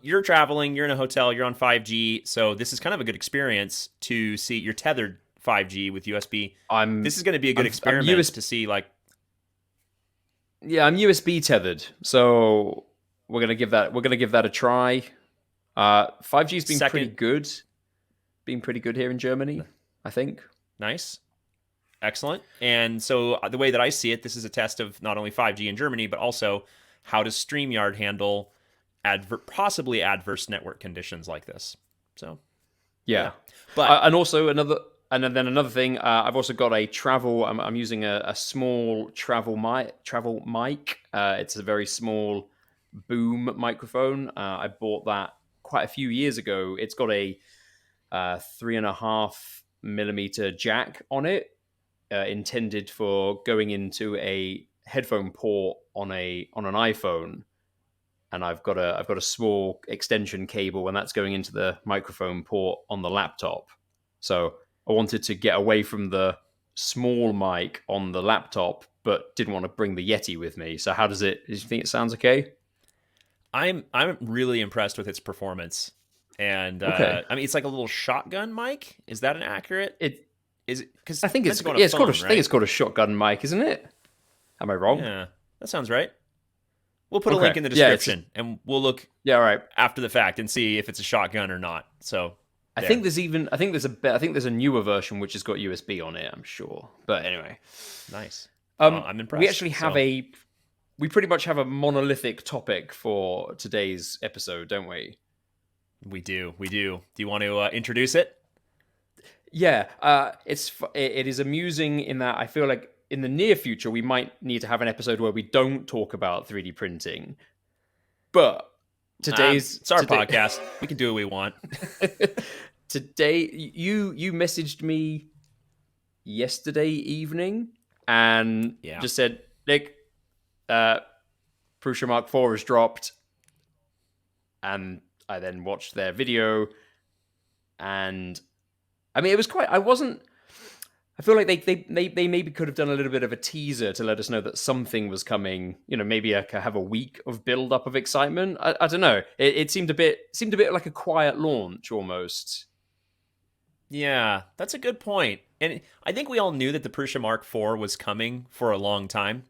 you're traveling, you're in a hotel, you're on 5G, so this is kind of a good experience to see. You're tethered 5G with USB. I'm This is going to be a good I'm experiment to see, like, I'm USB tethered, so we're gonna give that a try. 5G's second. been pretty good here in Germany, I think. Nice. Excellent. And so the way that I see it, this is a test of not only 5G in Germany, but also how does StreamYard handle possibly adverse network conditions like this. So, yeah. Yeah, But and also then another thing. I've also got a travel. I'm using a small travel mic. It's a very small boom microphone. I bought that quite a few years ago. It's got a 3.5 millimeter jack on it, intended for going into a headphone port on an iPhone, and I've got a small extension cable, and that's going into the microphone port on the laptop. So I wanted to get away from the small mic on the laptop, but didn't want to bring the Yeti with me. So how does it? Do you think it sounds okay? I'm really impressed with its performance. And Okay. I mean, it's like a little shotgun mic. Is that an accurate? It. Is it because I think meant it's to go on a yeah. It's called phone, I think right? it's called a shotgun mic, isn't it? Am I wrong? Yeah, that sounds right. We'll put a Okay. link in the Yeah. It's description, and we'll look yeah. All right. after the fact and see if it's a shotgun or not. So I think there, there's even I think there's a I think there's a newer version which has got USB on it. I'm sure. But anyway, nice. I'm we impressed. actually have So we pretty much have a monolithic topic for today's episode, don't we? we do, we do. Do you want to introduce it? Yeah, it is amusing in that I feel like in the near future we might need to have an episode where we don't talk about 3D printing, but today's It's our today podcast. We can do what we want. today you messaged me yesterday evening and Yeah. just said, Nick, uh, Prusa Mark 4 has dropped, and I then watched their video, and I mean, it was quite. I wasn't. I feel like they maybe could have done a little bit of a teaser to let us know that something was coming. You know, maybe I could have a week of build up of excitement. I don't know. It seemed a bit like a quiet launch almost. Yeah, that's a good point. And I think we all knew that the Prusa Mark IV was coming for a long time.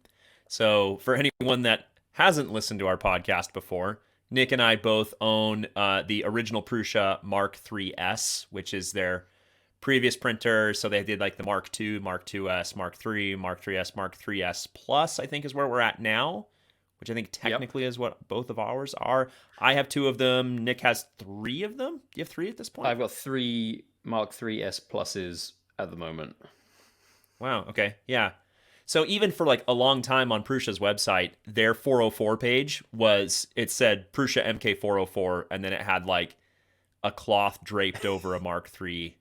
So for anyone that hasn't listened to our podcast before, Nick and I both own the original Prusa Mark 3S, which is their previous printer. So they did like the Mark II, Mark 2S, Mark 3, Mark 3S, Mark 3S Plus, I think is where we're at now, which I think Yep. technically is what both of ours are. I have two of them. Nick has three of them. Do you have three at this point? I've got three Mark 3S pluses at the moment. Wow. Okay. Yeah. So even for like a long time on Prusa's website, their 404 page it said Prusa MK404, and then it had like a cloth draped over a Mark III.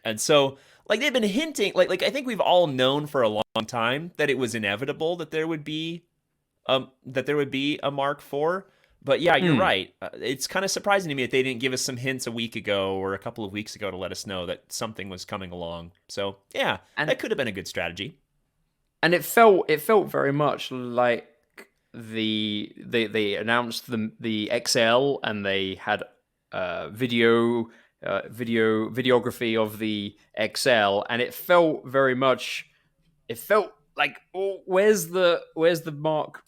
And so like they've been hinting, like I think we've all known for a long time that it was inevitable that there would be a Mark IV. But yeah, you're Hmm. right. It's kind of surprising to me that they didn't give us some hints a week ago or a couple of weeks ago to let us know that something was coming along. So yeah, And that could have been a good strategy. it felt very much like they announced the XL, and they had videography of the XL, and it felt like, oh, where's the Mark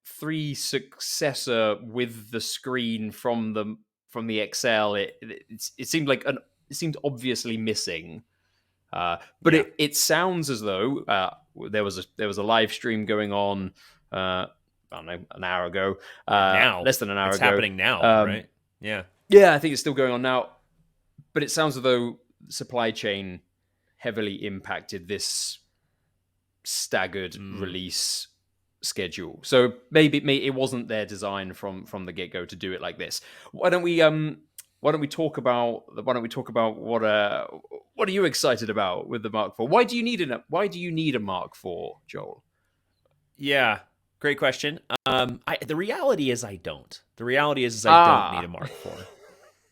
3 successor with the screen from the XL. It seemed like it seemed obviously missing. But Yeah. it sounds as though there was a live stream going on. I don't know, an hour ago, Now less than an hour it's ago. happening now, Um, right? Yeah. yeah, I think it's still going on now. But it sounds as though supply chain heavily impacted this staggered Mm. release schedule. So maybe it wasn't their design from the get go to do it like this. Why don't we talk about what are you excited about with the Mark IV? Why do you need a Mark IV, Joel? Yeah. Great question. The reality is I don't. The reality is I don't need a Ah. Mark IV.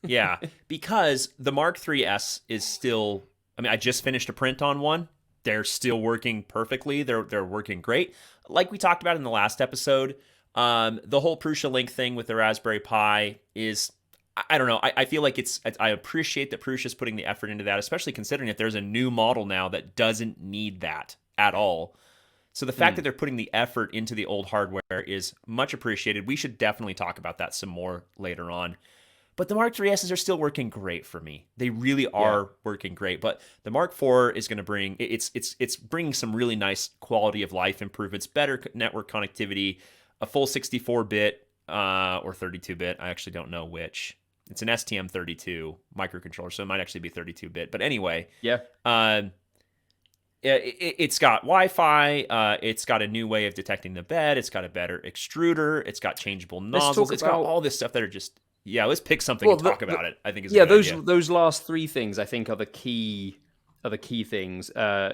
Yeah, because the Mark 3S is still. I mean, I just finished a print on one. They're still working perfectly. They're working great. Like we talked about in the last episode, The whole Prusa Link thing with the Raspberry Pi is, I don't know. I feel like I appreciate that Prusa's putting the effort into that, especially considering that there's a new model now that doesn't need that at all. So the fact that they're putting the effort into the old hardware is much appreciated. We should definitely talk about that some more later on. But the Mark 3Ss are still working great for me. They really Yeah. are working great. But the Mark 4 is going to bring it's bringing some really nice quality of life improvements, better network connectivity, a full 64-bit or 32-bit. I actually don't know which. It's an STM32 microcontroller, so it might actually be 32-bit. But anyway, Yeah. uh, it's got Wi-Fi. It's got a new way of detecting the bed. It's got a better extruder. It's got changeable Let's nozzles. talk It's got about all this stuff that are just yeah. Let's pick something well, and talk about it. I think is a yeah, good idea. those last three things I think are the key things.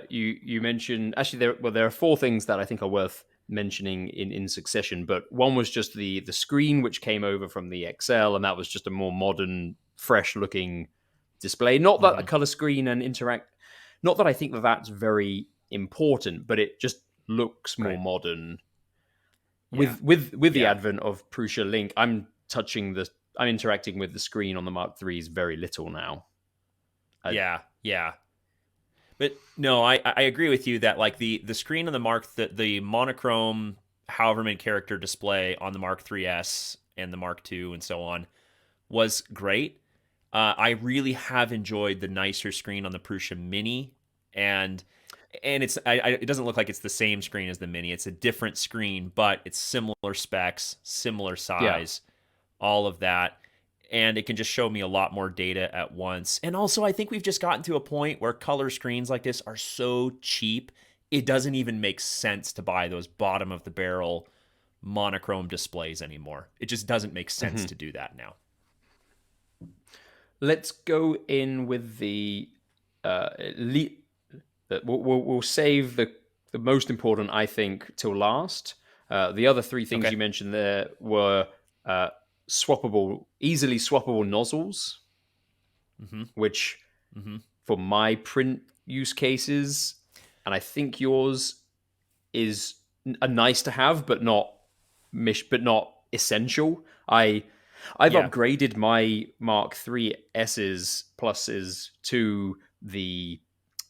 You mentioned actually there are four things that I think are worth mentioning in succession, but one was just the screen which came over from the XL, and that was just a more modern, fresh looking display. Not that a Mm-hmm. color screen and interact, not that I think that that's very important, but it just looks more Right. modern Yeah. with the Yeah. advent of Prusa Link. I'm interacting with the screen on the Mark IIIs very little now. Yeah. Yeah. But no, I agree with you that like the screen on the the monochrome however many character display on the Mark 3S and the Mark II and so on was great. I really have enjoyed the nicer screen on the Prusa Mini, and it doesn't look like it's the same screen as the Mini. It's a different screen, but it's similar specs, similar Yeah. size, all of that, and it can just show me a lot more data at once. And also, I think we've just gotten to a point where color screens like this are so cheap, it doesn't even make sense to buy those bottom of the barrel monochrome displays anymore. It just doesn't make sense Mhm. to do that now. Let's go in with uh, le- we'll save the most important, I think, till last. The other three things Okay. you mentioned there were easily swappable nozzles, Mm-hmm. which Mm-hmm. for my print use cases, and I think yours is a nice to have, but not essential. I've Yeah. upgraded my Mark III S's pluses to the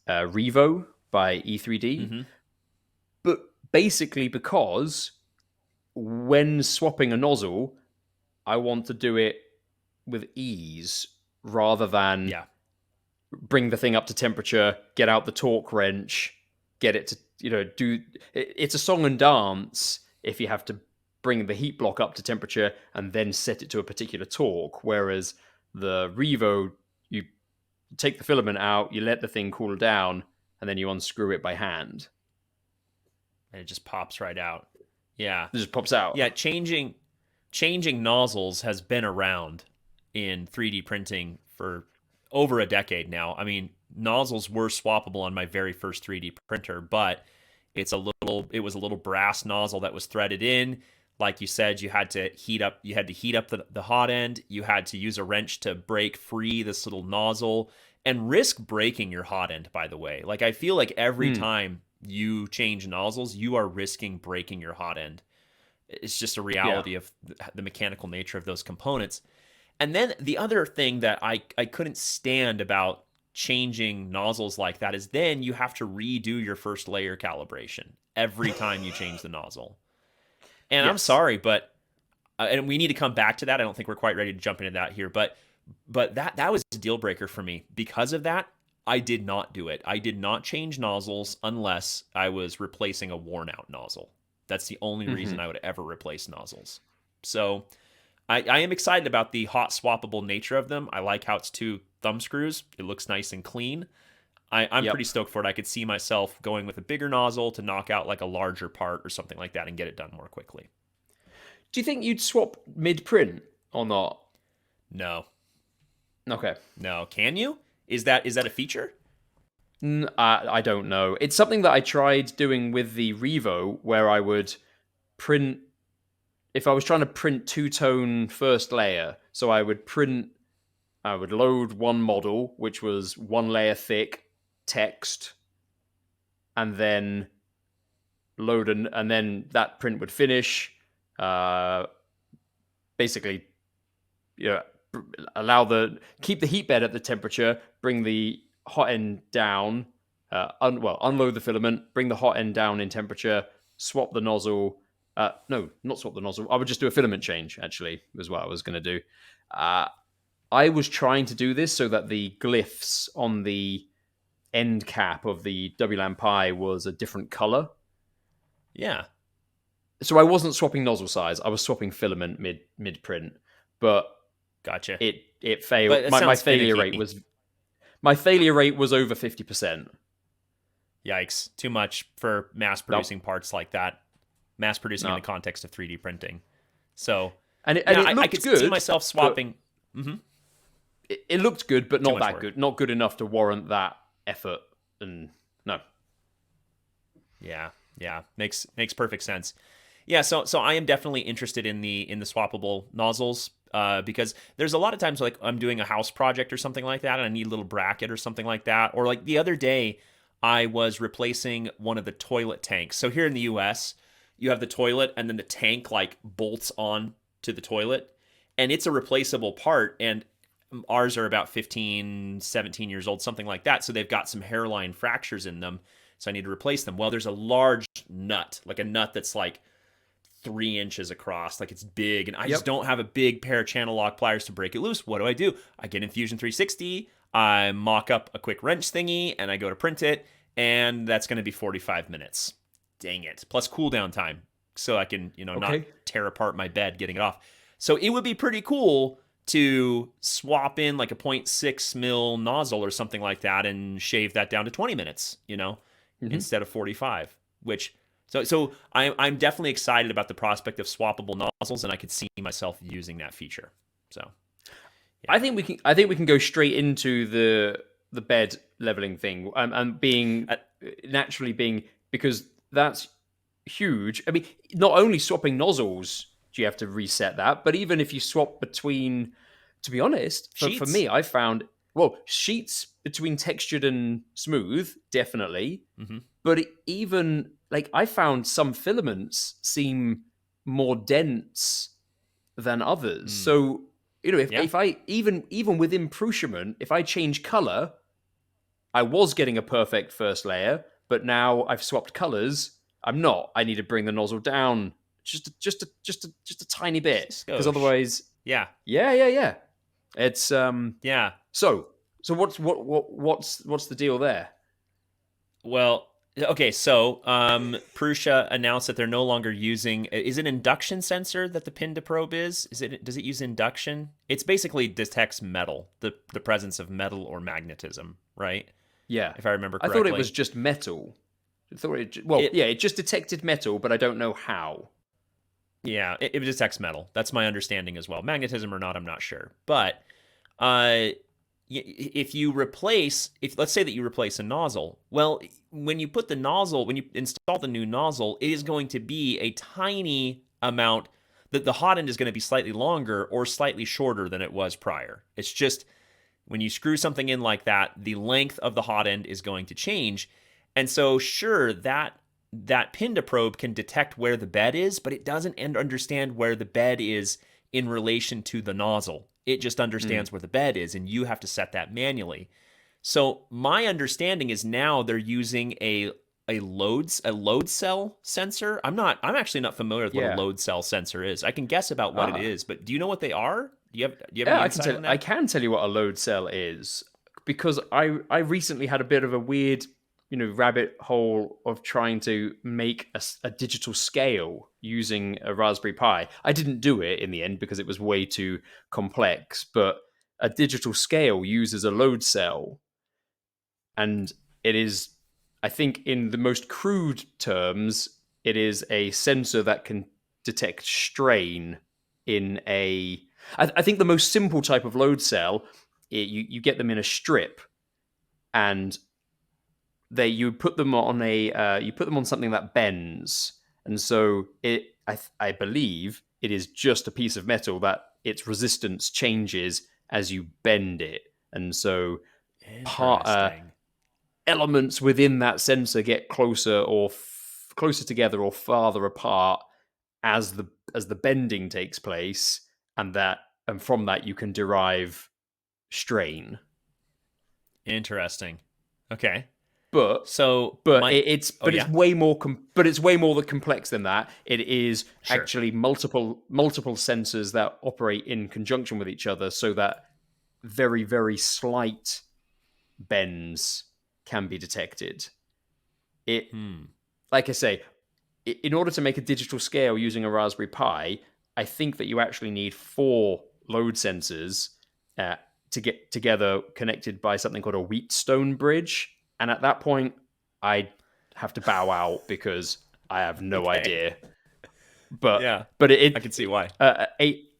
Revo by E3D, Mm-hmm. but basically because when swapping a nozzle, I want to do it with ease rather than Yeah. bring the thing up to temperature, get out the torque wrench, get it to do. It's a song and dance if you have to bring the heat block up to temperature and then set it to a particular torque. Whereas the Revo, you take the filament out, you let the thing cool down, and then you unscrew it by hand. And it just pops right out. Yeah. It just pops out. Yeah, changing nozzles has been around in 3D printing for over a decade now. I mean, nozzles were swappable on my very first 3D printer, but it was a little brass nozzle that was threaded in. Like you said, you had to heat up the hot end. You had to use a wrench to break free this little nozzle and risk breaking your hot end, by the way. Like I feel like every Mm, time you change nozzles, you are risking breaking your hot end. It's just a yeah. reality of the mechanical nature of those components. And then the other thing that I couldn't stand about changing nozzles like that is then you have to redo your first layer calibration every time you change the nozzle. And I'm Yes. sorry, but and we need to come back to that. I don't think we're quite ready to jump into that here, but that was a deal breaker for me. Because of that, I did not do it. I did not change nozzles unless I was replacing a worn out nozzle. That's the only reason Hmm. I would ever replace nozzles. So I am excited about the hot swappable nature of them. I like how it's two thumb screws. It looks nice and clean. I'm pretty Yep. stoked for it. I could see myself going with a bigger nozzle to knock out like a larger part or something like that and get it done more quickly. Do you think you'd swap mid print or not? No, Okay. no. Can you? Is that a feature? I don't know. It's something that I tried doing with the Revo, where I would print if I was trying to print two-tone first layer. So I would load one model, which was one layer thick text, and then and then that print would finish, uh, basically, you know, keep the heat bed at the temperature, bring the hot end down, unload the filament, bring the hot end down in temperature, swap the nozzle. No, not swap the nozzle. I would just do a filament change. Actually, was what I was going to do. Uh, I was trying to do this so that the glyphs on the end cap of the WLAN Pi was a different color. Yeah. So I wasn't swapping nozzle size. I was swapping filament mid print, but Gotcha. it failed. But it My sounds failure finicky. rate was over 50%. Yikes. Too much for mass producing Nope. parts like that. Mass producing in No. the context of 3D printing. So, And it yeah, I looked could good. see myself swapping. Hmm. It looked good, but Too not much that work. good. Not good enough to warrant that effort. And no. Yeah, yeah, makes perfect sense. Yeah, so I am definitely interested in the swappable nozzles because there's a lot of times like I'm doing a house project or something like that, and I need a little bracket or something like that. Or like the other day, I was replacing one of the toilet tanks. So here in the U.S., you have the toilet, and then the tank like bolts on to the toilet, and it's a replaceable part. And ours are about 15, 17 years old, something like that. So they've got some hairline fractures in them. So I need to replace them. Well, there's a large nut, like a nut that's like 3 inches across, like it's big, and I just Yep. don't have a big pair of channel lock pliers to break it loose. What do? I get Infusion 360, I mock up a quick wrench thingy, and I go to print it, and that's going to be 45 minutes. Dang it. Plus cooldown time, so I can, not Okay. tear apart my bed getting it off. So it would be pretty cool to swap in like a zero point 0.6 mil nozzle or something like that and shave that down to 20 minutes, Mm-hmm. instead of 45, which so I'm definitely excited about the prospect of swappable nozzles, and I could see myself using that feature. So yeah. I think we can go straight into the bed leveling thing, and being Uh, naturally being, because that's huge. I mean, not only swapping nozzles do you have to reset that, but even if you swap between, to be honest, for sheets. me, I found, well, sheets between textured and smooth, definitely. Mm-hmm. But even like, I found some filaments seem more dense than others. Mm. So, Yeah. if I even within Prusa, if I change color, I was getting a perfect first layer, but now I've swapped colors. I'm not. I need to bring the nozzle down just a tiny bit, because Skosh. otherwise, Yeah. yeah. It's Yeah. so what's the deal there? Well, okay. So Prusa announced that they're no longer using. Is it induction sensor that the Pinder probe is? Does it use induction? It's basically detects metal, the presence of metal or magnetism, right? Yeah, If I remember I thought it was correctly. just metal. I thought It it just detected metal, but I don't know how. Yeah, it detects metal. That's my understanding as well. Magnetism or not, I'm not sure. But uh, if you replace, if let's say that you replace a nozzle, well, when you install the new nozzle, it is going to be a tiny amount. That the hot end is going to be slightly longer or slightly shorter than it was prior. It's just when you screw something in like that, the length of the hot end is going to change. And so, sure, that Pinda probe can detect where the bed is, but it doesn't understand where the bed is in relation to the nozzle. It just Mm. understands where the bed is, and you have to set that manually. So my understanding is now they're using a load cell sensor. I'm actually not familiar with what a Yeah. load cell sensor is. I can guess about what it Ah. is, but do you know what they are? Do you have Yeah, any insight on I that? can tell you what a load cell is, because I recently had a bit of a weird, rabbit hole of trying to make a digital scale using a Raspberry Pi. I didn't do it in the end because it was way too complex, but a digital scale uses a load cell, and it is, I think, in the most crude terms, it is a sensor that can detect strain in a. I think the most simple type of load cell, you get them in a strip, and you put them on something that bends, and so I believe it is just a piece of metal that its resistance changes as you bend it, and so part Interesting. elements within that sensor get closer together or farther apart as the bending takes place, and from that you can derive strain. Interesting. Okay. But So but my oh it's yeah, way more complex than that. It is sure. actually multiple sensors that operate in conjunction with each other, so that very, very slight bends can be detected. It, Hmm. like I say, in order to make a digital scale using a Raspberry Pi, I think that you actually need 4 load sensors uh, to get together connected by something called a Wheatstone bridge. And at that point, I have to bow out because I have no Okay. idea. But Yeah, but I can see why.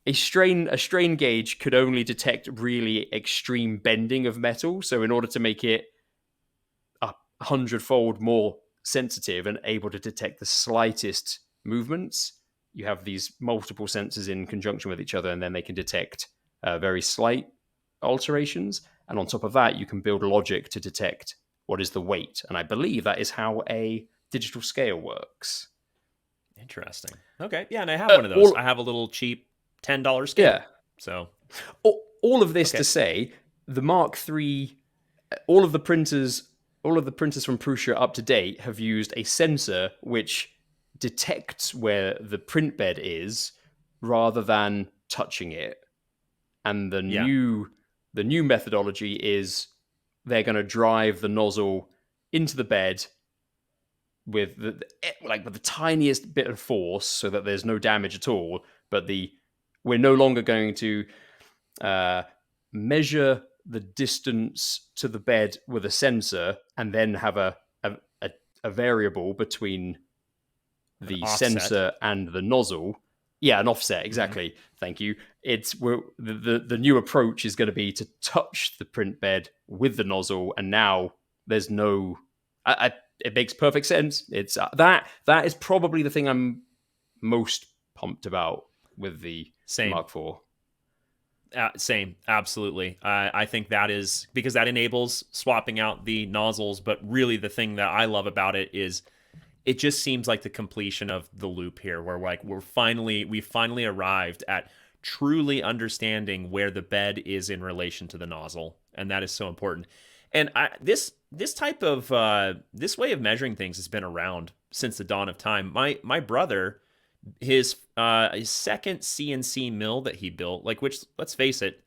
a strain gauge could only detect really extreme bending of metal. So in order to make it 100-fold more sensitive and able to detect the slightest movements, you have these multiple sensors in conjunction with each other, and then they can detect very slight alterations. And on top of that, you can build logic to detect what is the weight. And I believe that is how a digital scale works. Interesting. Okay. Yeah, and I have one of those. I All have a little cheap $10 scale. Yeah, So all of this to okay. say, the Mark III, all of the printers, all of the printers from Prusa up to date have used a sensor which detects where the print bed is rather than touching it. And Yeah. the new methodology is they're going to drive the nozzle into the bed with with the tiniest bit of force so that there's no damage at all. But we're no longer going to uh, measure the distance to the bed with a sensor and then have a, a variable between An the offset. sensor and the nozzle. Yeah, an offset, Hmm. exactly. Thank you. The new approach is going to be to touch the print bed with the nozzle, and now there's no. It makes perfect sense. It's that is probably the thing I'm most pumped about with the Same. Mark IV. Same. Absolutely. I think that is because that enables swapping out the nozzles. But really, the thing that I love about it is it just seems like the completion of the loop here, where like we finally arrived at truly understanding where the bed is in relation to the nozzle, and that is so important. And this type of this way of measuring things has been around since the dawn of time. My brother, his second CNC mill that he built, like, which, let's face it,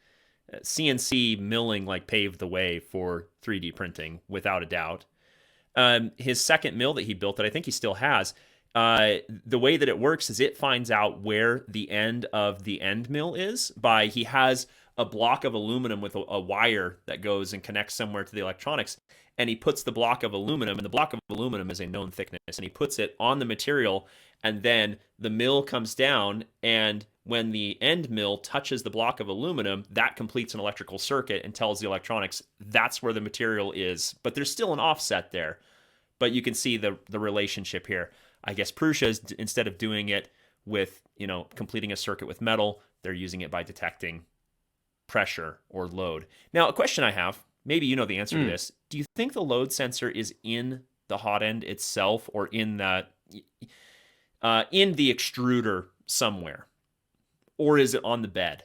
CNC milling like paved the way for 3D printing without a doubt. His second mill that he built, that I think he still has, the way that it works is it finds out where the end of the end mill is by he has a block of aluminum with a wire that goes and connects somewhere to the electronics, and he puts the block of aluminum, and the block of aluminum is a known thickness, and he puts it on the material, and then the mill comes down, and when the end mill touches the block of aluminum, that completes an electrical circuit and tells the electronics that's where the material is. But there's still an offset there. But you can see the relationship here. I guess Prusa is, instead of doing it with, completing a circuit with metal, they're using it by detecting pressure or load. Now, a question I have, maybe you know the answer to Mm. this. Do you think the load sensor is in the hot end itself, or in the extruder somewhere, or is it on the bed?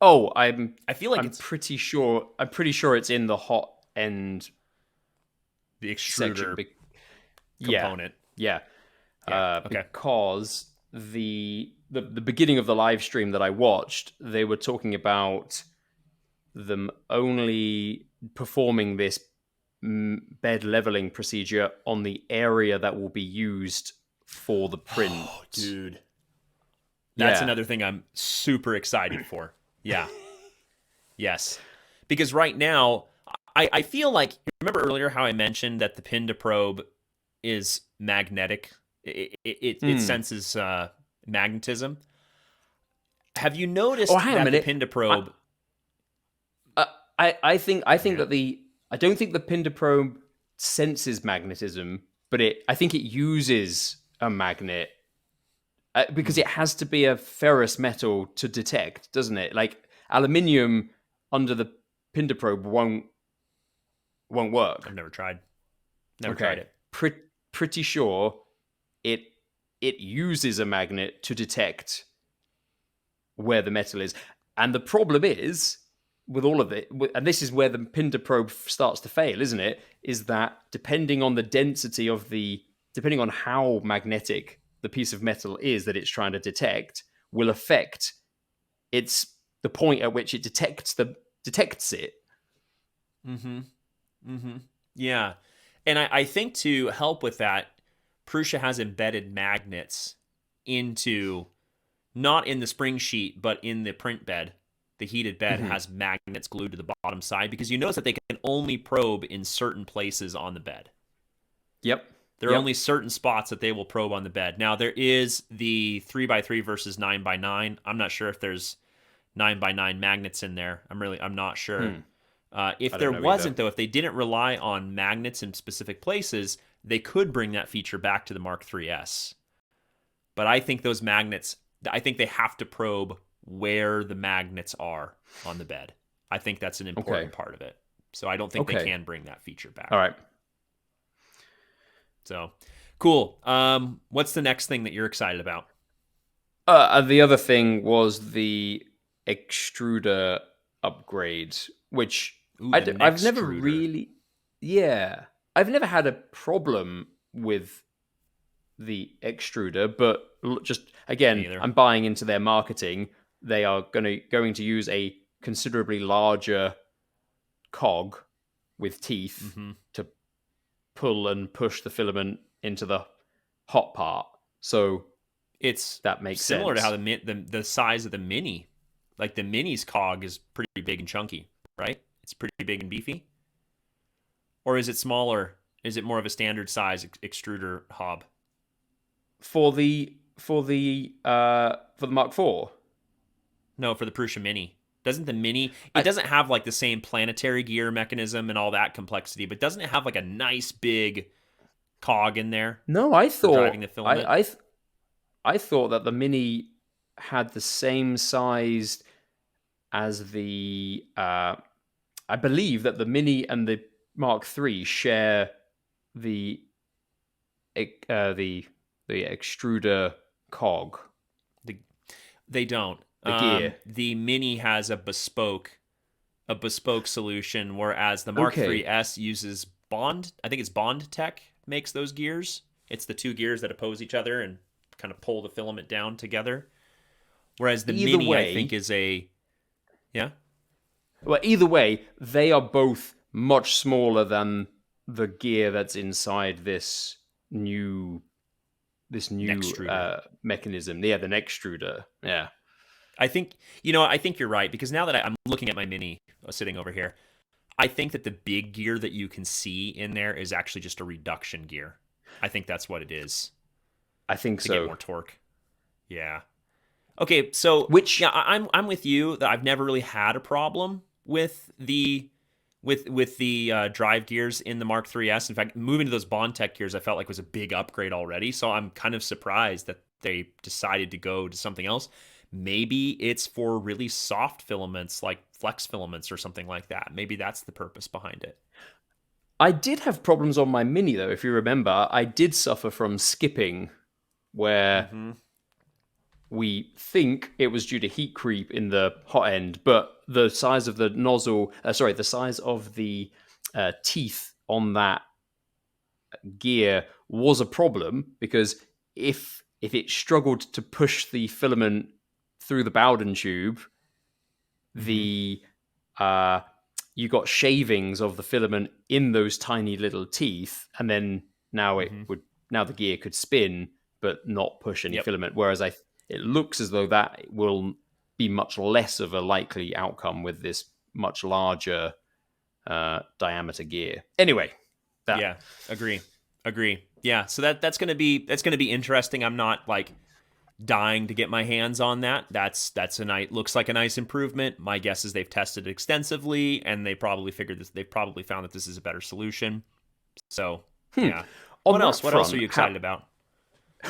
Oh, I feel like I'm it's pretty sure. I'm pretty sure it's in the hot end the section. extruder Yeah, component. yeah. Yeah. Okay. Because the beginning of the live stream that I watched, they were talking about them only performing this bed leveling procedure on the area that will be used for the Oh, print. dude. That's Yeah. another thing I'm super excited for. Yeah. Yes. Because right now, I feel like, remember earlier how I mentioned that the Pinder probe is magnetic? It Hmm. senses magnetism. Have you Oh, noticed hang on a that the minute. Pinder I, probe? I think Yeah. that I don't think the Pinder probe senses magnetism, but I think it uses a magnet because Hmm. it has to be a ferrous metal to detect, doesn't it? Like aluminium under the Pinder probe won't I've work. never tried. Never tried Okay, it. pretty sure it it uses a magnet to detect where the metal is. And the problem is with all of it, and this is where the Pinder probe starts to fail, isn't it? Is that depending on the density of depending on how magnetic the piece of metal is that it's trying to detect, will affect the point at which it detects it. Mm-hmm. Mm-hmm. Yeah. And I think to help with that, Prusa has embedded magnets into, not in the spring sheet, but in the print bed. The heated bed Mm-hmm. has magnets glued to the bottom side because you notice that they can only probe in certain places on the bed. Yep. There are only certain spots that they will probe on the bed. Now, there is the 3x3 versus 9x9. I'm not sure if there's 9x9 magnets in there. I'm not sure. If I don't there know either. wasn't, though, if they didn't rely on magnets in specific places, they could bring that feature back to the Mark 3S. But I think those magnets, I think they have to probe where the magnets are on the bed. I think that's an important part of it. So I don't think they can bring that feature back. All right. So cool. What's the next thing that you're excited about? The other thing was the extruder upgrade, which Ooh, I've never extruder. really, yeah, I've never had a problem with the extruder, but just Me again, either. I'm buying into their marketing. They are going to use a considerably larger cog with teeth Mm-hmm. to pull and push the filament into the hot part. So It's that makes similar to sense. how the size of the Mini, like the Mini's cog is pretty big and chunky, right? It's pretty big and beefy. Or is it smaller? Is it more of a standard size extruder hob? For the Mark IV. No, for the Prusa Mini. Doesn't the Mini? It I doesn't have like the same planetary gear mechanism and all that complexity, but doesn't it have like a nice big cog in there no, I for driving thought the filament? I thought that the Mini had the same size as the. I believe that the Mini and the Mark III share the the the extruder cog, The, they don't. the gear. The Mini has a bespoke solution, whereas the Mark Okay, 3S uses Bond. I think it's Bond Tech makes those gears. It's the two gears that oppose each other and kind of pull the filament down together. Whereas the either Mini, I think, way, is a yeah. they are both much smaller than the gear that's inside new this An new extruder. mechanism. Yeah, the neck extruder. Yeah. I think I think you're right because now that I'm looking at my Mini sitting over here, I think that the big gear that you can see in there is actually just a reduction gear. I think that's what it is I think to get so. more torque. Yeah. Okay, so yeah, Which I'm with you that I've never really had a problem with the drive gears in the Mark 3S. In fact, moving to those Bondtech gears, I felt like was a big upgrade already. So I'm kind of surprised that they decided to go to something else. Maybe it's for really soft filaments like flex filaments or something like that. Maybe that's the purpose behind it. I did have problems on my Mini though, if you remember, I did suffer from skipping where Mm-hmm. we think it was due to heat creep in the hot end, but the size of the the size of the teeth on that gear was a problem because if it struggled to push the filament through the Bowden tube, Mm-hmm. the uh, you got shavings of the filament in those tiny little teeth, and then Mm-hmm. now the gear could spin but not push any Yep. filament. Whereas it looks as though that will be much less of a likely outcome with this much larger diameter gear. Anyway, that Yeah. Agree. Yeah. So that's gonna be interesting. I'm not like dying to get my hands on that. That's a nice looks like a nice improvement. My guess is they've tested it extensively and they probably figured this. They probably found that this is a better solution. So yeah. on What that else? What else are front, you excited about?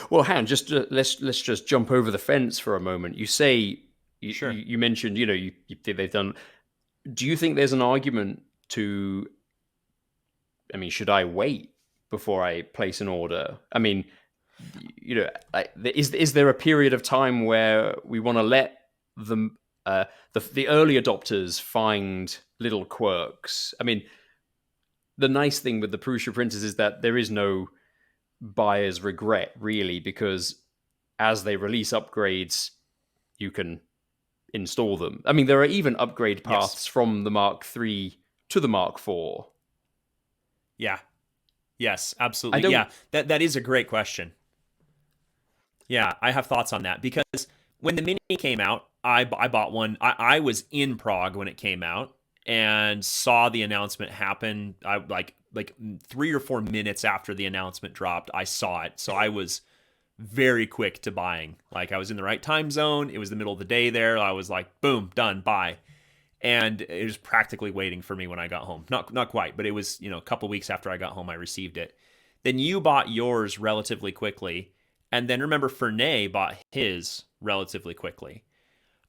well, Han, just let's just jump over the fence for a moment. You say Sure. you mentioned you think they've done. Do you think there's an argument to? I mean, should I wait before I place an order? I mean, like, is there a period of time where we want to let them the early adopters find little quirks? I mean, the nice thing with the Prusa printers is that there is no buyer's regret, really, because as they release upgrades, you can install them. I mean, there are even upgrade Yes. paths from the Mark III to the Mark IV. Yeah. Yes, I absolutely. don't. Yeah, that is a great question. Yeah, I have thoughts on that because when the Mini came out, I bought one. I was in Prague when it came out and saw the announcement happen. I like 3 or 4 minutes after the announcement dropped, I saw it. So I was very quick to buying. Like I was in the right time zone. It was the middle of the day there. I was like, boom, done, buy. And it was practically waiting for me when I got home. Not quite, but it was, a couple weeks after I got home I received it. Then you bought yours relatively quickly, and then remember Fernay bought his relatively quickly.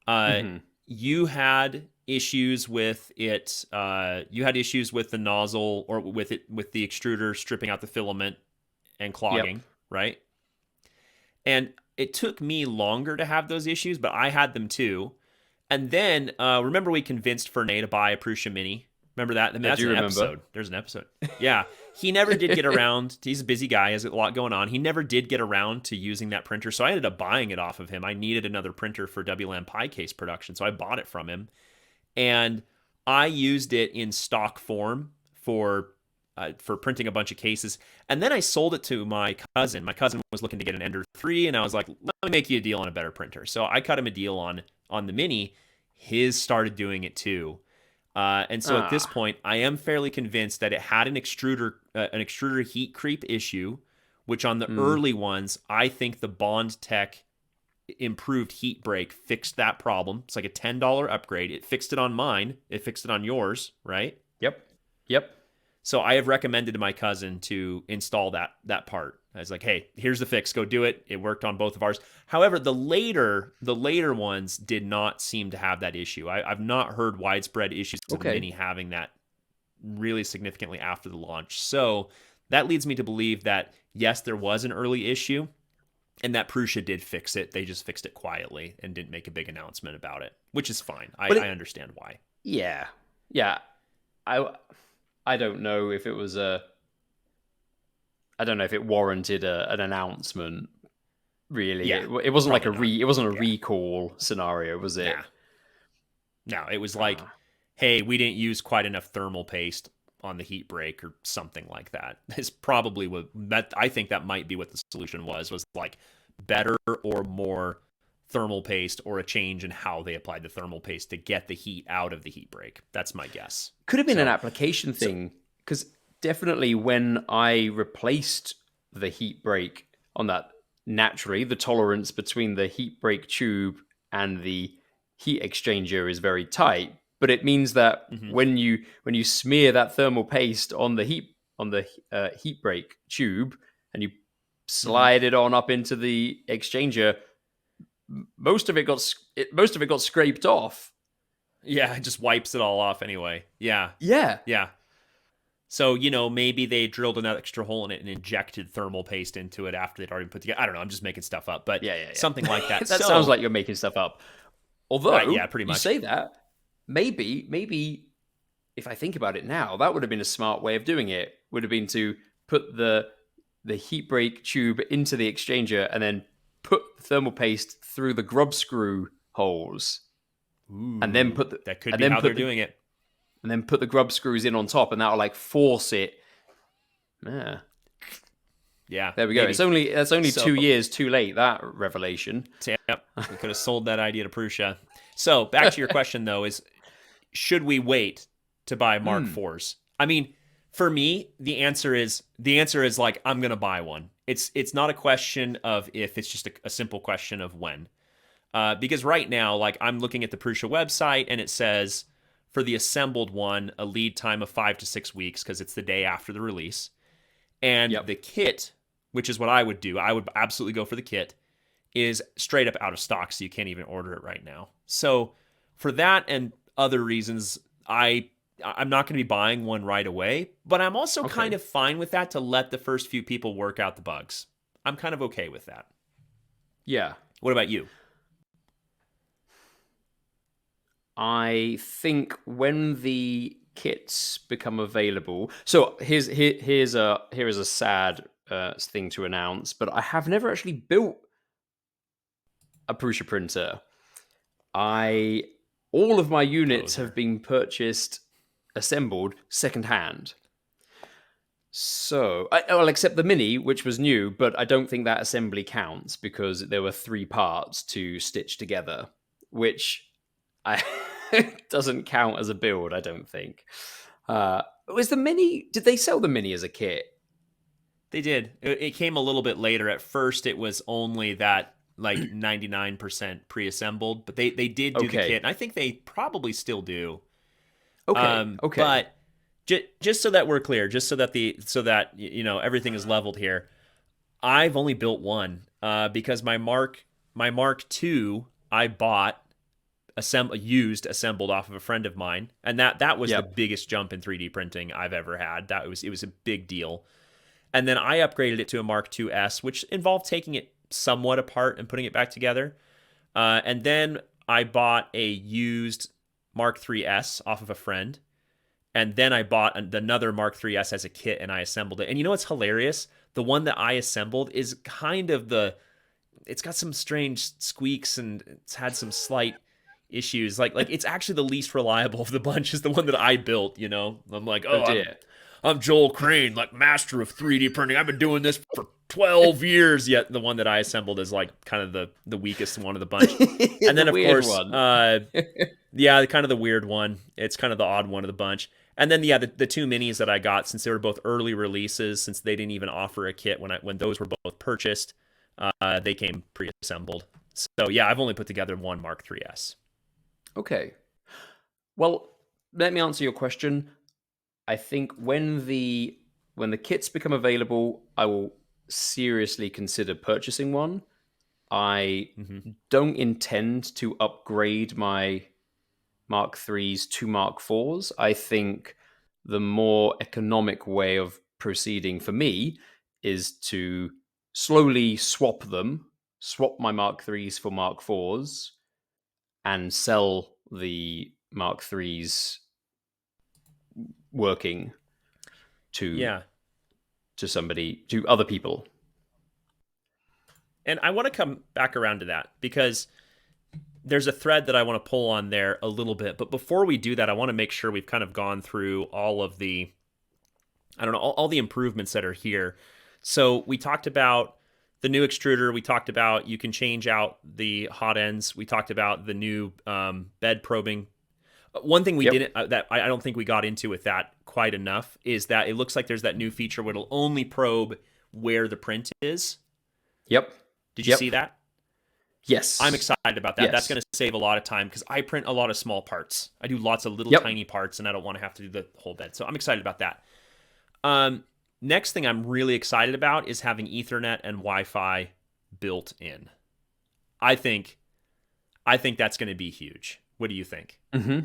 Uh, Mhm. you had issues with it. You had issues with the nozzle or with the extruder stripping out the filament and Yep. clogging, right? And it took me longer to have those issues, but I had them too. And then remember we convinced Fernay to buy a Prusa Mini. Remember that? I mean, I that's do an remember. episode. There's an episode. Yeah, he never did get around. He's a busy guy. He has a lot going on. He never did get around to using that printer, so I ended up buying it off of him. I needed another printer for WLAN Pi case production, so I bought it from him, and I used it in stock form for printing a bunch of cases. And then I sold it to my cousin. My cousin was looking to get an Ender 3, and I was like, let me make you a deal on a better printer. So I cut him a deal on the Mini. His started doing it too. And so at this Ah. point, I am fairly convinced that it had an extruder heat creep issue, which on the Mm. early ones, I think the Bond Tech improved heat break fixed that problem. It's like a $10 upgrade. It fixed it on mine. It fixed it on yours, right? Yep. Yep. So I have recommended to my cousin to install that part. I was like, hey, here's the fix. Go do it. It worked on both of ours. However, the later ones did not seem to have that issue. I've not heard widespread issues of the Okay. Mini having that really significantly after the launch. So that leads me to believe that yes, there was an early issue, and that Prusa did fix it. They just fixed it quietly and didn't make a big announcement about it, which is fine. I, But I it, understand why. yeah, yeah. I I don't know if it was a. I don't know if it warranted an announcement. Really, Yeah, it wasn't like probably not. it wasn't a Yeah, recall scenario, was it? nah. No, it was like, Ah. hey, we didn't use quite enough thermal paste on the heat break or something like that. Is probably what that I think that might be what the solution was like better or more thermal paste or a change in how they applied the thermal paste to get the heat out of the heat break. That's my guess. Could have been an So, application so thing, because definitely when I replaced the heat break on that, naturally the tolerance between the heat break tube and the heat exchanger is very tight. But it means that mhm, when you smear that thermal paste on the heat break tube and you mhm. slide it on up into the exchanger, most of it got scraped off. Yeah, it just wipes it all off anyway. Yeah, Yeah, yeah. So, maybe they drilled an extra hole in it and injected thermal paste into it after they'd already put together. I don't know. I'm just making stuff up, but yeah, yeah, something like yeah. that. That sounds So, like you're making stuff up. Although yeah, pretty you much. say that, maybe if I think about it now, that would have been a smart way of doing it. Would have been to put the heat break tube into the exchanger and then put the thermal paste through the grub screw holes, and then Ooh, put the that could and be then how they're put the doing it. and then put the grub screws in on top, and that'll like force it. Yeah, Yeah, there we go. maybe. That's only So, 2 years too late. That revelation. yep, we could have sold that idea to Prusa. So, back to your question though, is should we wait to buy Mark Hmm. IVs? I mean, for me, the answer is like I'm gonna buy one. It's not a question of if; it's just a simple question of when. Because right now, like I'm looking at the Prusa website and it says for the assembled one, a lead time of 5 to 6 weeks because it's the day after the release. And Yep. the kit, which is what I would do, I would absolutely go for the kit, is straight up out of stock, so you can't even order it right now. So for that and other reasons, I'm not going to be buying one right away, but I'm also kind Okay. of fine with that to let the first few people work out the bugs. I'm kind of okay with that. Yeah. What about you? I think when the kits become available, so here's a sad thing to announce, but I have never actually built a Prusa printer. All of my units have Poser. been purchased, assembled secondhand. So, well, except the Mini, which was new, but I don't think that assembly counts because there were 3 parts to stitch together, which I doesn't count as a build. I don't think. Was the Mini? Did they sell the Mini as a kit? They did. It came a little bit later. At first, it was only that like 99% pre-assembled, but they did do the kit, Okay, and I think they probably still do. okay. But just so that we're clear, just so that everything is leveled here, I've only built one because my Mark II I bought assembled off of a friend of mine, and that was the Yep. biggest jump in 3D printing I've ever had. It was a big deal. And then I upgraded it to a Mark II-S, which involved taking it somewhat apart and putting it back together. And then I bought a used Mark III-S off of a friend. And then I bought another Mark III-S as a kit and I assembled it. And you know what's hilarious? The one that I assembled is kind of it's got some strange squeaks and it's had some slight issues. Like it's actually the least reliable of the bunch is the one that I built, you know? I'm like, Oh oh, dear. I'm Joel Crane, like master of 3D printing. I've been doing this for 12 years. Yet the one that I assembled is like kind of the weakest one of the bunch. And The then of weird course, one. yeah, kind of the weird one. It's kind of the odd one of the bunch. And then yeah, the 2 minis that I got, since they were both early releases, since they didn't even offer a kit when those were both purchased, they came pre-assembled. So yeah, I've only put together one Mark III-S. Okay. Well, let me answer your question. I think when the kits become available, I will seriously consider purchasing one. I Mm-hmm. don't intend to upgrade my Mark IIIs to Mark IVs. I think the more economic way of proceeding for me is to slowly swap my Mark IIIs for Mark IVs, and sell the Mark IIIs working to Yeah. to other people. And I want to come back around to that because there's a thread that I want to pull on there a little bit. But before we do that, I want to make sure we've kind of gone through all of the, I don't know, all the improvements that are here. So we talked about the new extruder. We talked about you can change out the hot ends. We talked about the new bed probing. One thing we Yep. didn't that I don't think we got into with that quite enough is that it looks like there's that new feature where it'll only probe where the print is. Yep. Did you Yep. see that? I'm Yes. excited about that. That's Yes. going to save a lot of time because I print a lot of small parts. I do lots of little Yep. tiny parts, and I don't want to have to do the whole bed. So I'm excited about that. Next thing I'm really excited about is having Ethernet and Wi-Fi built in. I think, I think that's going to be huge. What do you think? Hmm.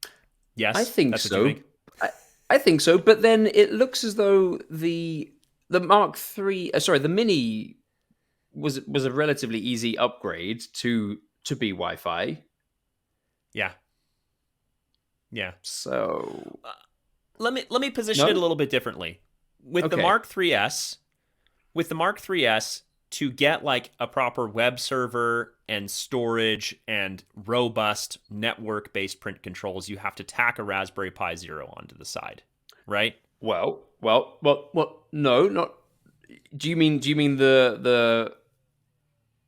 I Yes, think that's what you so. think. I, I think so. But then it looks as though the Mark III, the Mini was a relatively easy upgrade to be Wi-Fi. Yeah, yeah. So Let me position it a no. little bit differently. With the Okay. Mark IIIs, with the Mark IIIs, to get like a proper web server and storage and robust network based print controls, you have to tack a Raspberry Pi Zero onto the side, right? Well. No, not. Do you mean the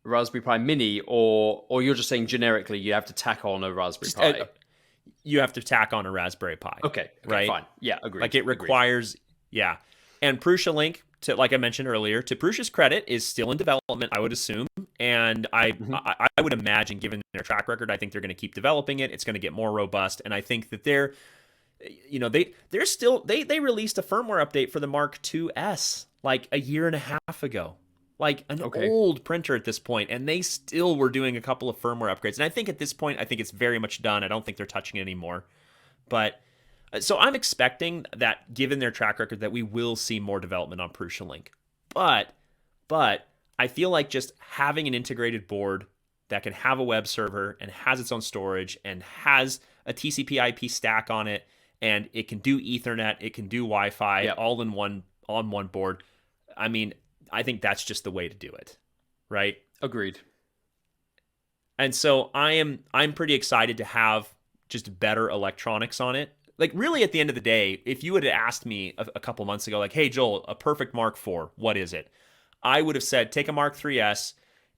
Raspberry Pi Mini, or you're just saying generically you have to tack on a Raspberry Just Pi? you have to tack on a Raspberry Pi, Okay. Okay. right? Fine. Yeah. Like Agreed. it Agreed. requires, yeah. And Prusa Link, to like I mentioned earlier, to Prusa's credit, is still in development, I would assume. And Hmm. I would imagine, given their track record, I think they're going to keep developing it. It's going to get more robust, and I think that they're still they released a firmware update for the Mark II-S like a year and a half ago, like an Okay. old printer at this point, and they still were doing a couple of firmware upgrades. And I think at this point, I think it's very much done. I don't think they're touching it anymore. But so I'm expecting that, given their track record, that we will see more development on Prusa Link. But But I feel like just having an integrated board that can have a web server and has its own storage and has a TCP/IP stack on it, and it can do Ethernet, it can do Wi-Fi, Yep. all in one on one board. I mean, I think that's just the way to do it, right? Agreed. And so I'm pretty excited to have just better electronics on it. Like really at the end of the day, if you would have asked me a couple months ago, like, hey Joel, a perfect Mark IV, what is it? I would have said take a Mark III's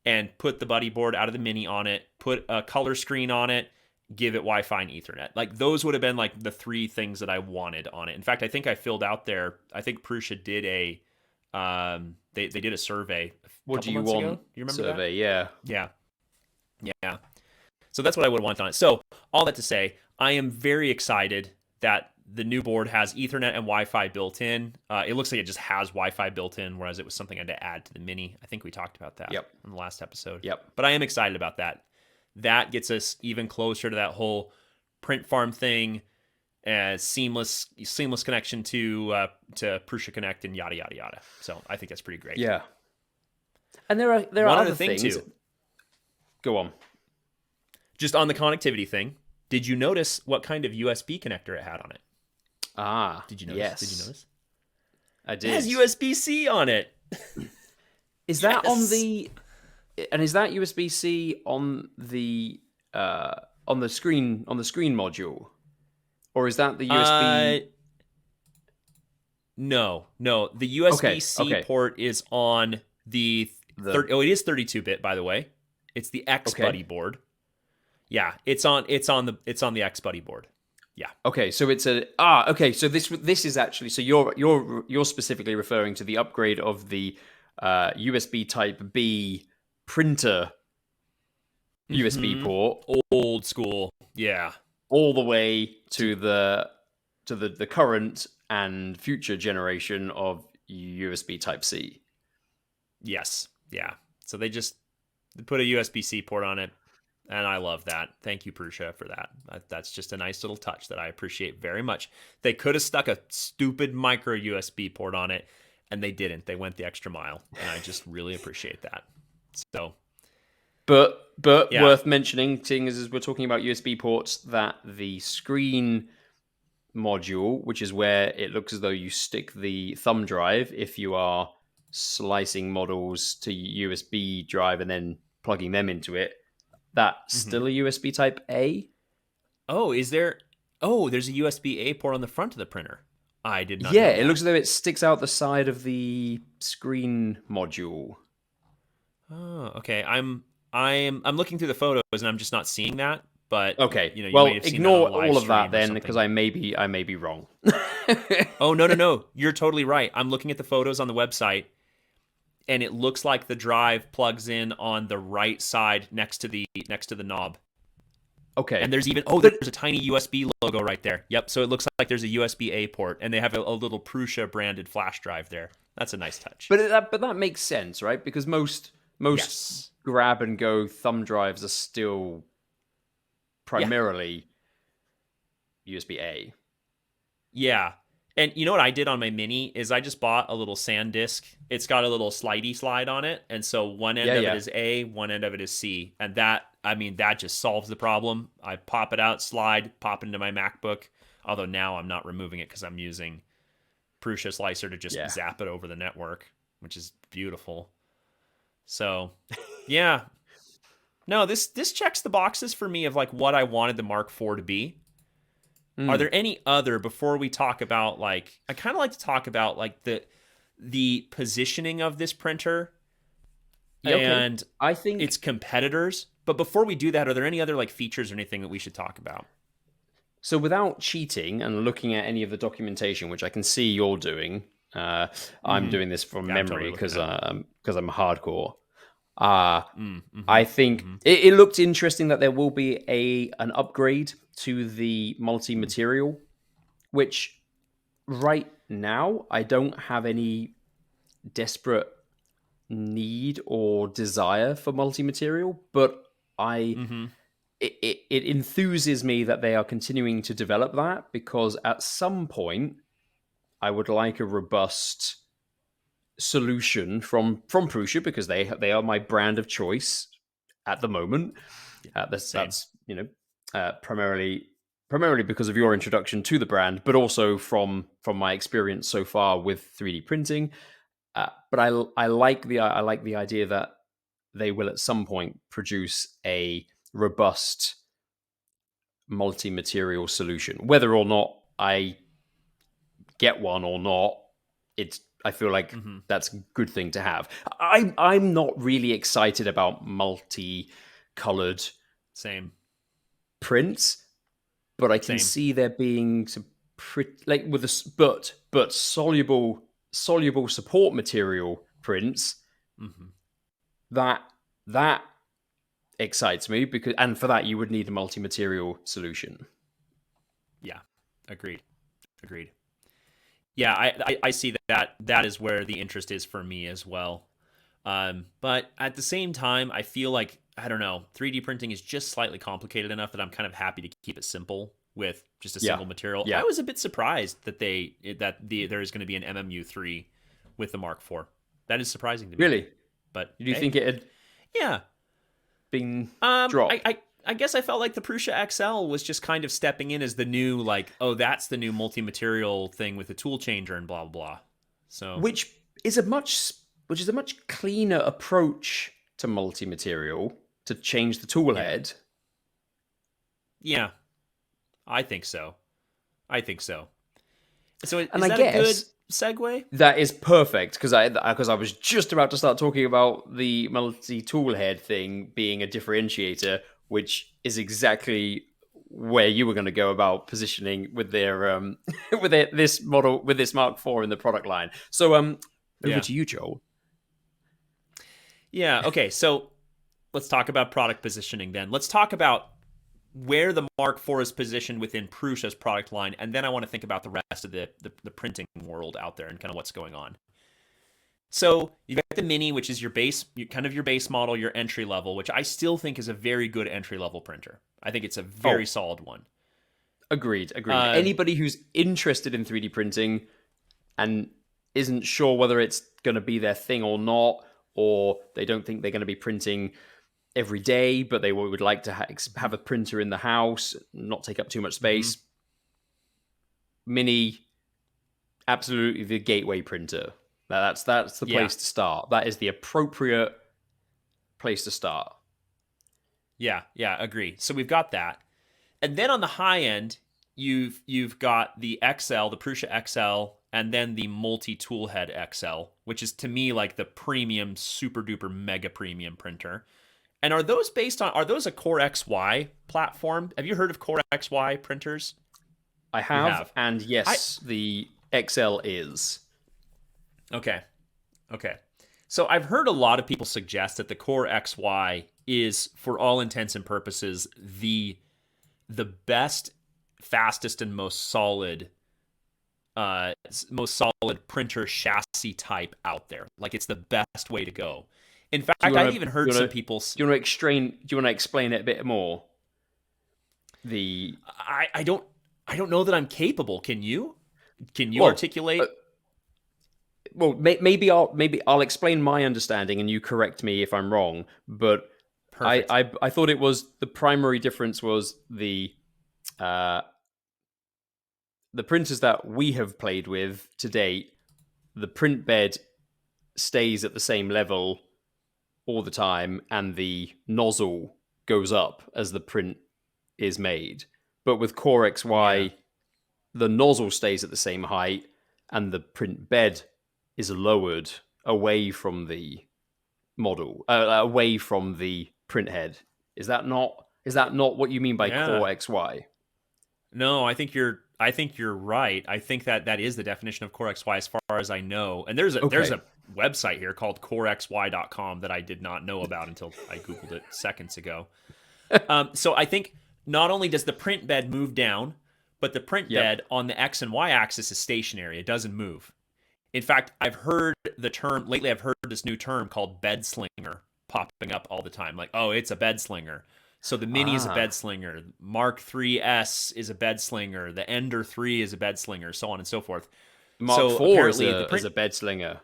and put the buddy board out of the Mini on it, put a color screen on it, give it Wi-Fi and Ethernet. Like those would have been like the three things that I wanted on it. In fact, I think I filled out there. I think Prusa did a they did a survey a What do couple you months ago. want? You remember Survey, yeah. that? Yeah. So that's what I would want on it. So all that to say, I am very excited that the new board has Ethernet and Wi-Fi built in. It looks like it just has Wi-Fi built in, whereas it was something I had to add to the Mini. I think we talked about that Yep. in the last episode. Yep. But I am excited about that. That gets us even closer to that whole print farm thing, seamless connection to Prusa Connect and yada yada yada. So I think that's pretty great. Yeah. And there are One other other thing things. too. Go on. Just on the connectivity thing, did you notice what kind of USB connector it had on it? Ah, Did you notice? yes. Did you notice? I It did. has USB-C on it. Is that on Yes. the? And is that USB-C on the screen module, or is that the USB? No. The USB-C okay. port is on the it is 32-bit, by the way. It's the X Buddy board. Yeah, it's on the X Buddy board. Yeah. Okay, so it's okay. So this is actually, so you're specifically referring to the upgrade of the USB Type B printer USB port, Old school. Yeah. all the way to the current and future generation of USB Type C. Yes. Yeah. So they put a USB-C port on it, and I love that. Thank you, Prusa, for that. That's just a nice little touch that I appreciate very much. They could have stuck a stupid micro USB port on it, and they didn't. They went the extra mile, and I just really appreciate that. So, but yeah. worth mentioning, seeing as we're talking about USB ports, that the screen module, which is where it looks as though you stick the thumb drive if you are slicing models to USB drive and then plugging them into it, that's still a USB Type A. Oh, is there? Oh, there's a USB-A port on the front of the printer. I did not. Yeah, know it that. looks as though it sticks out the side of the screen module. Oh, okay. I'm looking through the photos and I'm just not seeing that. But Okay, you well, may have seen ignore that on a live all of that stream or then, something. because I may be wrong. Oh no! You're totally right. I'm looking at the photos on the website, and it looks like the drive plugs in on the right side next to the knob. Okay, And there's even there's a tiny USB logo right there. Yep. So it looks like there's a USB-A port, and they have a little Prusa branded flash drive there. That's a nice touch. but that makes sense, right? Because most Yes. grab and go thumb drives are still primarily USB A. Yeah. And you know what I did on my Mini is I just bought a little SanDisk. It's got a little slidey slide on it, and so one end of it is A, one end of it is C, and that just solves the problem. I pop it out, slide, pop it into my MacBook. Although now I'm not removing it because I'm using Prusa Slicer to just zap it over the network, which is beautiful. So, yeah. No, this checks the boxes for me of like what I wanted the Mark IV to be. Are there any other, before we talk about, like, I kind of like to talk about like the positioning of this printer and I think its competitors. But before we do that, are there any other like features or anything that we should talk about? so. Without cheating and looking at any of the documentation, which I can see you're doing, I'm doing this from memory because I'm hardcore. I think it looked interesting that there will be an upgrade to the multi-material, which right now I don't have any desperate need or desire for multi-material, but it enthuses me that they are continuing to develop that, because at some point I would like a robust solution from Prusa, because they are my brand of choice at the moment. Same. That's primarily because of your introduction to the brand, but also from my experience so far with 3D printing. But I like the idea that they will at some point produce a robust multi-material solution. Whether or not I get one or not, I feel like Hmm. that's a good thing to have. I'm not really excited about multi-colored Same. prints, but I can Same. see there being some pretty, like, with a but soluble support material prints Hmm. that that excites me, because, and for that you would need a multi-material solution. Yeah. Agreed. Agreed. Yeah, I see that is where the interest is for me as well. But at the same time, I feel like, I don't know, 3D printing is just slightly complicated enough that I'm kind of happy to keep it simple with just a Yeah, single material. I yeah. was a bit surprised that there is going to be an MMU3 with the Mark IV. That is surprising to me. Really? But Do you hey, think it had yeah. been Um, I, dropped? I I guess I felt like the Prusa XL was just kind of stepping in as the new, like, oh, that's the new multi-material thing with the tool changer and blah blah blah. So which is a much which is a much cleaner approach to multi-material, to change the tool yeah, head. yeah, I think so. I think so. So And is I that a good guess segue? that is perfect, because I was just about to start talking about the multi-tool head thing being a differentiator, which is exactly where you were going to go about positioning with their this model, with this Mark IV in the product line. So over Yeah. to you, Joel. Yeah. Okay. So let's talk about product positioning then. Let's talk about where the Mark IV is positioned within Prusa's product line, and then I want to think about the rest of the printing world out there and kind of what's going on. So you've got the Mini, which is your base, kind of your base model, your entry level, which I still think is a very good entry level printer. I think it's a very Oh, solid one. agreed. Um, Anybody who's interested in 3D printing and isn't sure whether it's going to be their thing or not, or they don't think they're going to be printing every day, but they would like to have a printer in the house, not take up too much mhm. space. Mini, absolutely the gateway printer. That's the Yeah, place to start. That is the appropriate place to start. yeah, agree. So we've got that, and then on the high end, you've got the XL, the Prusa XL, and then the multi tool head XL, which is to me like the premium, super duper mega premium printer. And are those a CoreXY platform? Have you heard of CoreXY printers? I You have, have. and I yes, the XL is. Okay. Okay. So I've heard a lot of people suggest that the Core XY is, for all intents and purposes, the best, fastest, and most solid printer chassis type out there. Like, it's the best way to go. In Do you fact, want I've to? even Do you heard some want to? people. Do you want to explain? Do you want to explain it a bit more? The I don't know that I'm capable. Can you? Can you well, articulate? maybe I'll explain my understanding, and you correct me if I'm wrong. But Perfect. I thought it was, the primary difference was uh, the printers that we have played with to date. The print bed stays at the same level all the time, and the nozzle goes up as the print is made. But with Core Yeah. XY, the nozzle stays at the same height, and the print bed is lowered away from the away from the print head. Is that not what you mean by Yeah. Core XY? No, I think you're right. I think that is the definition of CoreXY as far as I know. And there's Okay. a website here called CoreXY.com that I did not know about until I googled it seconds ago. So I think not only does the print bed move down, but the print Yep. bed on the X and Y axis is stationary. It doesn't move. In fact, I've heard the term lately. I've heard this new term called bed slinger popping up all the time. Like, oh, it's a bed slinger. So the Mini is a bed Ah, slinger. Mark 3S is a bed slinger. The Ender 3 is a bed slinger, so on and so forth. Mark So IV apparently the is print, a bed slinger.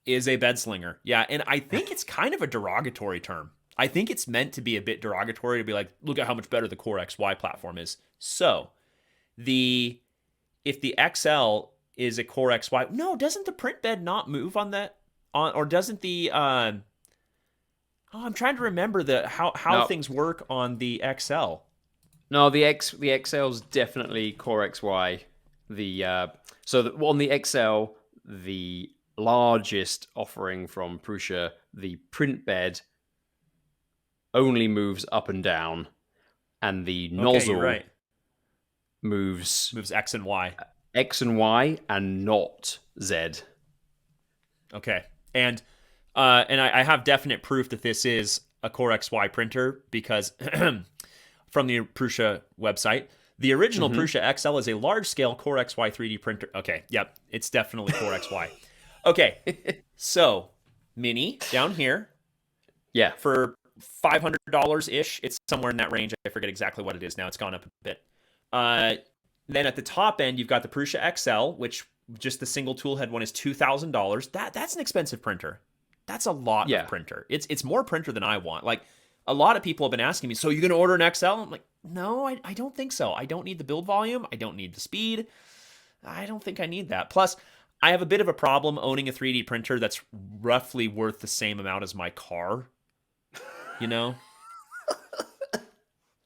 Is a bed slinger. Yeah, and I think it's kind of a derogatory term. I think it's meant to be a bit derogatory to be like, look at how much better the CoreXY platform is. So the if the XL is a CoreXY, no, doesn't the print bed not move on that? On or doesn't the I'm trying to remember the how No, things work on the XL. no, the XL's definitely CoreXY. On the XL, the largest offering from Prusa, the print bed only moves up and down, and the Okay, you're nozzle right. moves Moves X and Y. X and Y and not Z. Okay, and I have definite proof that this is a CoreXY printer because from the Prusa website, the original Mm-hmm. Prusa XL is a large-scale CoreXY 3D printer. Okay, yep, it's definitely CoreXY. Okay, so Mini down here Yeah. for $500 ish. It's somewhere in that range. I forget exactly what it is now. It's gone up a bit. Uh, then at the top end, you've got the Prusa XL, which just the single tool head one is $2,000. That's an expensive printer. That's a lot of Yeah. printer. It's more printer than I want. Like a lot of people have been asking me, so you're gonna order an XL? I'm like, no, I don't think so. I don't need the build volume. I don't need the speed. I don't think I need that. Plus, I have a bit of a problem owning a 3D printer that's roughly worth the same amount as my car. You know,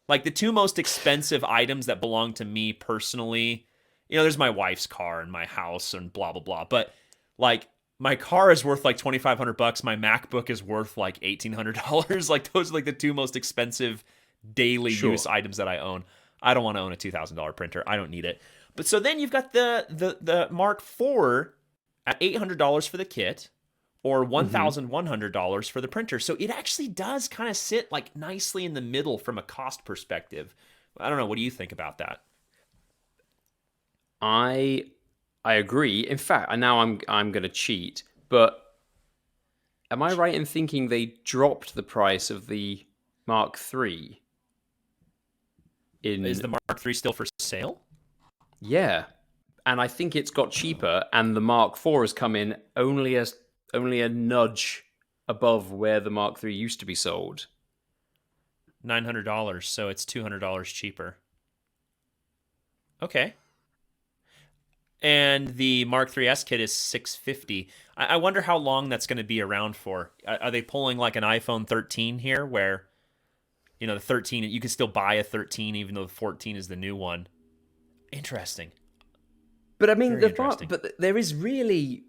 like the two most expensive items that belong to me personally, there's my wife's car and my house and blah blah blah, but like my car is worth like $2,500, my MacBook is worth like $1,800. Like those are like the two most expensive daily Sure. use items that I own. I don't want to own a $2,000 printer. I don't need it. But so then you've got the Mark IV at $800 for the kit, or Mm-hmm. $1,100 for the printer. So it actually does kind of sit like nicely in the middle from a cost perspective. I don't know. What do you think about that? I I agree. In fact, now I'm going to cheat, but am I right in thinking they dropped the price of the Mark III Is in the Mark III still for sale? yeah, and I think it's got cheaper, and the Mark IV has come in only a nudge above where the Mark III used to be sold. $900, so it's $200 cheaper. Okay. And the Mark III's kit is 650. I wonder how long that's going to be around for. Are they pulling like an iPhone 13 here, where the 13 you can still buy a 13 even though the 14 is the new one? Interesting. But I mean, Very interesting. but there is really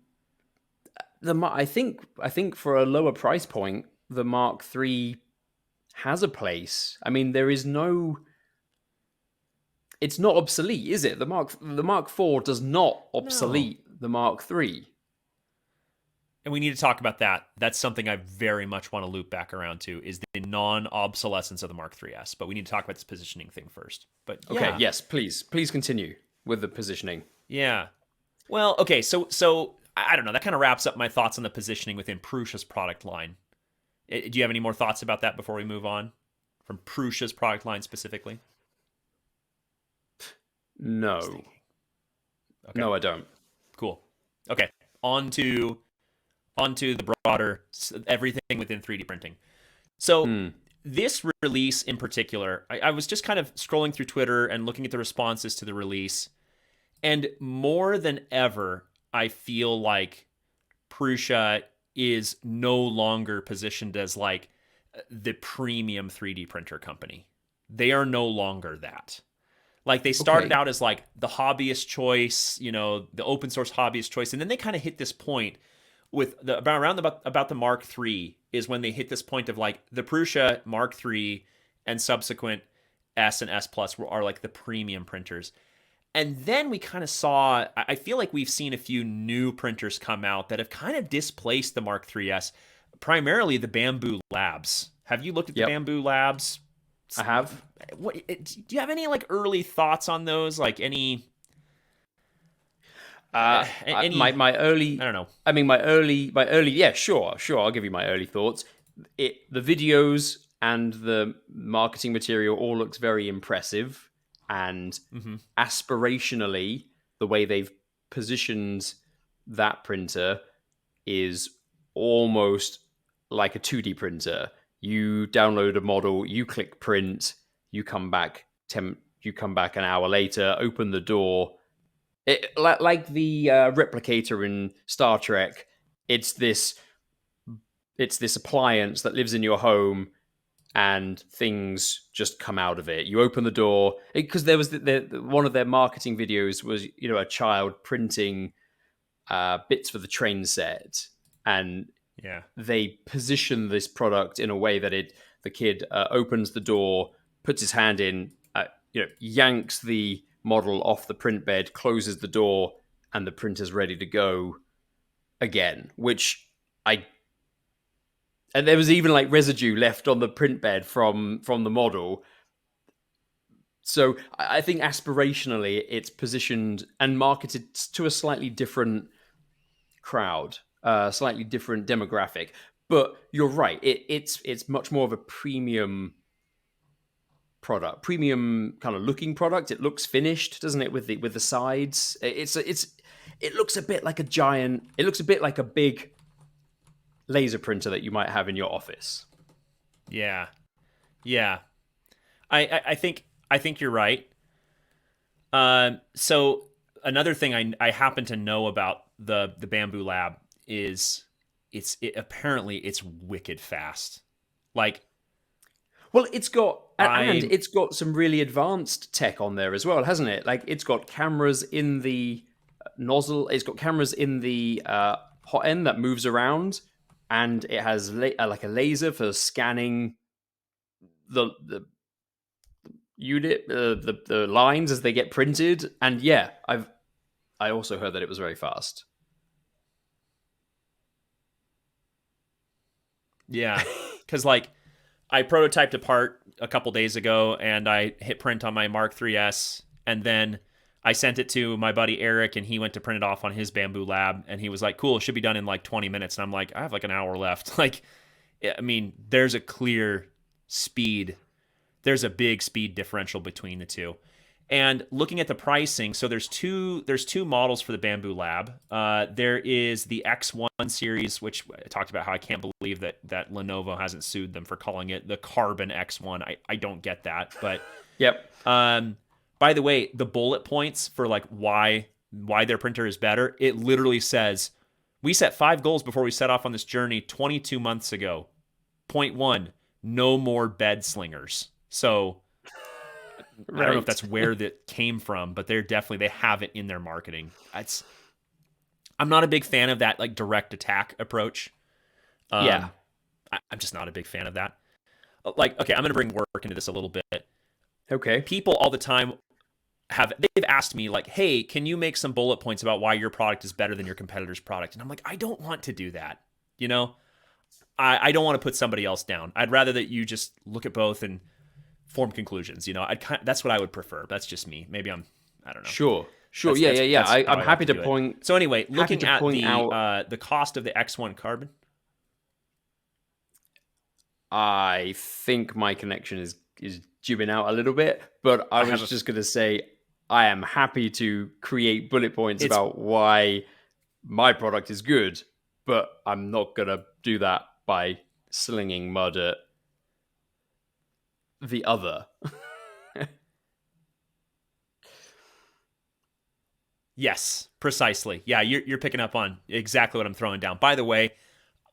I think for a lower price point, the Mark III has a place. I mean, there is no. It's not obsolete, is it? The Mark IV does not No. obsolete the Mark III. And we need to talk about that. That's something I very much want to loop back around to is the non-obsolescence of the Mark III's. But we need to talk about this positioning thing first. But Okay, yeah, yes, please continue with the positioning. yeah. Well, okay. So I don't know. That kind of wraps up my thoughts on the positioning within Prusa's product line. Do you have any more thoughts about that before we move on from Prusa's product line specifically? Just No, thinking. Okay. no, I don't. Cool. Okay. On to the broader everything within 3D printing. So Hmm. this release in particular, I was just kind of scrolling through Twitter and looking at the responses to the release, and more than ever, I feel like Prusa is no longer positioned as like the premium 3D printer company. They are no longer that. Like they started Okay. out as like the hobbyist choice, the open source hobbyist choice, and then they kind of hit this point with about the Mark III is when they hit this point of like the Prusa Mark III and subsequent S and S Plus are like the premium printers. And then we kind of saw, I feel like we've seen a few new printers come out that have kind of displaced the Mark III's, primarily the Bamboo Labs. Have you looked at the Yep, Bamboo Labs? I have. Do you have any like early thoughts on those? Like My any, my I early, don't know. I mean my early. Yeah, sure. I'll give you my early thoughts. The videos and the marketing material all looks very impressive, and Mm-hmm. aspirationally, the way they've positioned that printer is almost like a 2D printer. You download a model, you click print, you come back an hour later, open the door. Like the replicator in Star Trek, it's this appliance that lives in your home, and things just come out of it. You open the door because there was one of their marketing videos was a child printing bits for the train set, and Yeah. they position this product in a way that the kid opens the door, puts his hand in, yanks the model off the print bed, closes the door, and the printer's ready to go again. And there was even like residue left on the print bed from the model. So I think aspirationally, it's positioned and marketed to a slightly different crowd, slightly different demographic. But you're right; it's much more of a premium product, premium kind of looking product. It looks finished, doesn't it? With the sides, it looks a bit like a giant. It looks a bit like a big laser printer that you might have in your office. Yeah. Yeah. I think you're right. So another thing I happen to know about the Bamboo Lab is apparently it's wicked fast. Like, well, it's got some really advanced tech on there as well, hasn't it? Like, it's got cameras in the nozzle. It's got cameras in the hot end that moves around, and it has like a laser for scanning the unit, the lines as they get printed. And yeah, I also heard that it was very fast. Yeah, because like I prototyped a part a couple days ago, and I hit print on my Mark 3S, and then I sent it to my buddy Eric, and he went to print it off on his Bamboo Lab, and he was like, "Cool, it should be done in like 20 minutes." And I'm like, "I have like an hour left." Like, I mean, there's a clear speed. There's a big speed differential between the two. And looking at the pricing, so there's two models for the Bamboo Lab. There is the X1 series, which I talked about how I can't believe that Lenovo hasn't sued them for calling it the Carbon X1. I don't get that, but yep. By the way, the bullet points for like why their printer is better, it literally says, "We set 5 goals before we set off on this journey 22 months ago. Point 1, no more bed slingers." So I don't know if that's where that came from, but they have it in their marketing. I'm not a big fan of that like direct attack approach. Yeah. I'm just not a big fan of that. Like, okay, I'm going to bring work into this a little bit. Okay. People all the time they've asked me like, "Hey, can you make some bullet points about why your product is better than your competitor's product?" And I'm like, I don't want to do that. I don't want to put somebody else down. I'd rather that you just look at both and form conclusions. That's what I would prefer. That's just me. Maybe I don't know. Sure. That's I'm happy to do it. point. So anyway, looking at out the cost of the X1 Carbon. I think my connection is jibbing out a little bit, but I was just going to say I am happy to create bullet points about why my product is good, but I'm not going to do that by slinging mud at the other. Yes, precisely. Yeah, you're picking up on exactly what I'm throwing down. By the way,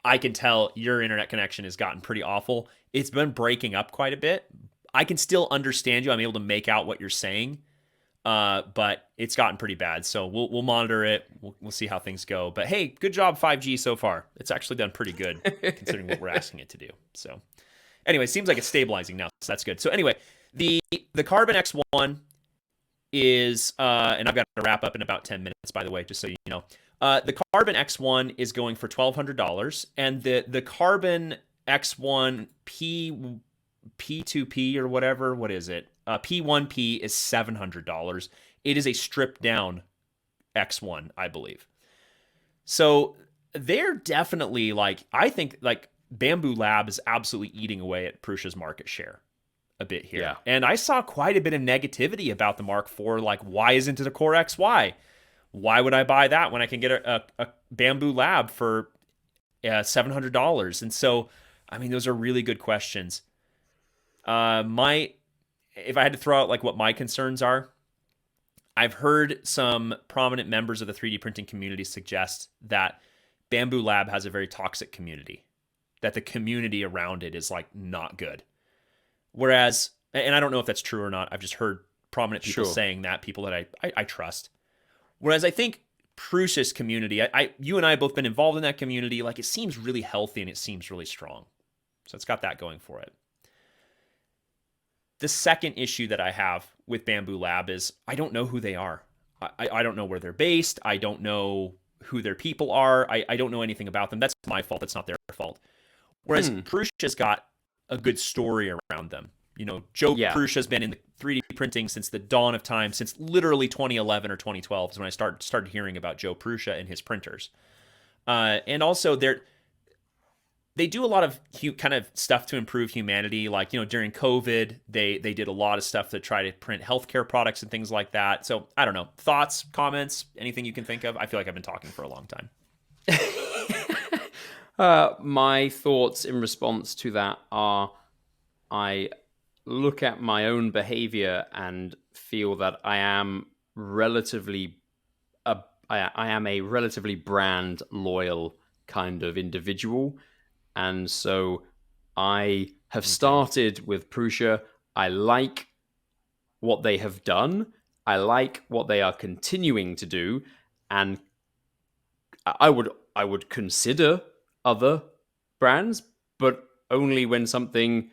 I can tell your internet connection has gotten pretty awful. It's been breaking up quite a bit. I can still understand you. I'm able to make out what you're saying, but it's gotten pretty bad. So we'll monitor it. We'll see how things go. But hey, good job 5G so far. It's actually done pretty good considering what we're asking it to do. So anyway, seems like it's stabilizing now. So that's good. So anyway, the Carbon X1 is, and I've got to wrap up in about 10 minutes, by the way, just so you know. The Carbon X1 is going for $1,200, and the Carbon X1 P2P or whatever, what is it? P1P is $700. It is a stripped down X1, I believe. So they're definitely I think Bamboo Lab is absolutely eating away at Prusa's market share a bit here. Yeah. And I saw quite a bit of negativity about the Mark IV, like, why isn't it a CoreXY? Why would I buy that when I can get a Bamboo Lab for $700. And so, I mean, those are really good questions. My If I had to throw out like what my concerns are, I've heard some prominent members of the 3D printing community suggest that Bamboo Lab has a very toxic community, that the community around it is like not good. Whereas, and I don't know if that's true or not, I've just heard prominent people Sure. saying that, people that I trust. Whereas I think Prusa's community, you and I have both been involved in that community, like it seems really healthy and it seems really strong. So it's got that going for it. The second issue that I have with Bamboo Lab is I don't know who they are. I don't know where they're based. I don't know who their people are. I don't know anything about them. That's my fault. That's not their fault. Whereas Hmm. Prusa's got a good story around them. You know, Joe Yeah. Prusa's been in the 3D printing since the dawn of time, since literally 2011 or 2012 is when I started hearing about Joe Prusa and his printers. And also, they do a lot of kind of stuff to improve humanity. Like, you know, during COVID, they did a lot of stuff to try to print healthcare products and things like that. So I don't know. Thoughts, comments, anything you can think of? I feel like I've been talking for a long time. My thoughts in response to that are I look at my own behavior and feel that relatively a, I am a relatively brand loyal kind of individual. And so I have Okay. started with Prusa. I like what they have done. I like what they are continuing to do. And I would consider other brands, but only when something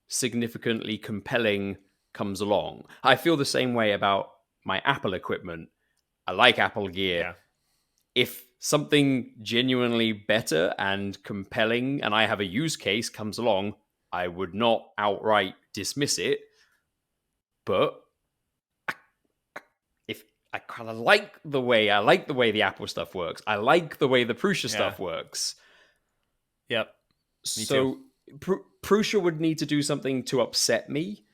significantly compelling comes along. I feel the same way about my Apple equipment. I like Apple gear. Yeah. If something genuinely better and compelling and I have a use case comes along, I would not outright dismiss it. But if I kind of like the way the Apple stuff works, I like the way the Prusa Yeah. stuff works. Yep. Me too. So Prusa would need to do something to upset me,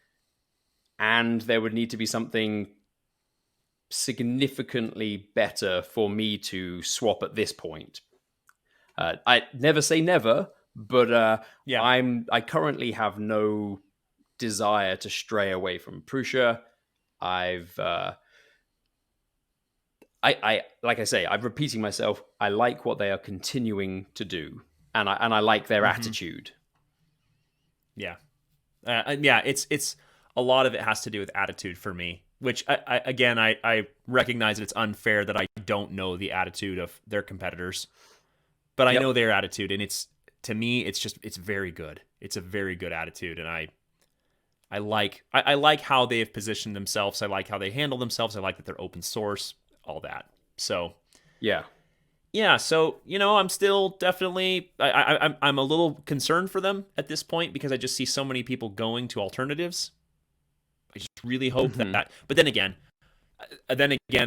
and there would need to be something significantly better for me to swap at this point. I never say never, but Yeah. I currently have no desire to stray away from Prusa. I've I like I say, I'm repeating myself. I like what they are continuing to do, and I like their Mm-hmm. attitude. Yeah. Yeah. It's a lot of it has to do with attitude for me, which again, I recognize that it's unfair that I don't know the attitude of their competitors, but I know Yep. their attitude, and to me, it's very good. It's a very good attitude, and I like how they have positioned themselves. I like how they handle themselves. I like that they're open source, all that. So Yeah. yeah, so you know, I'm still definitely I'm a little concerned for them at this point because I just see so many people going to alternatives. I just really hope Hmm. but then again,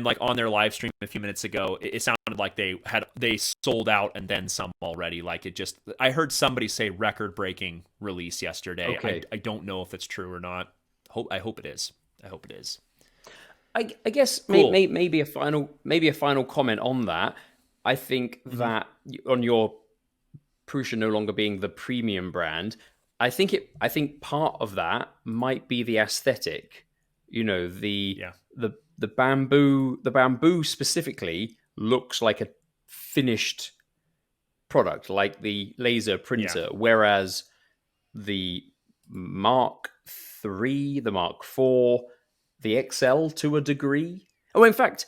like on their live stream a few minutes ago, it sounded like they sold out and then some already. Like it just, I heard somebody say record breaking release yesterday. Okay. I don't know if it's true or not. I hope it is. I hope it is. I guess Cool. maybe a final comment on that. I think Mm-hmm. that on your Prusa no longer being the premium brand, I think part of that might be the aesthetic. You know, Yeah. the bamboo specifically looks like a finished product, like the laser Yeah. printer, whereas the Mark III, the Mark IV, the XL to a degree. Oh, in fact,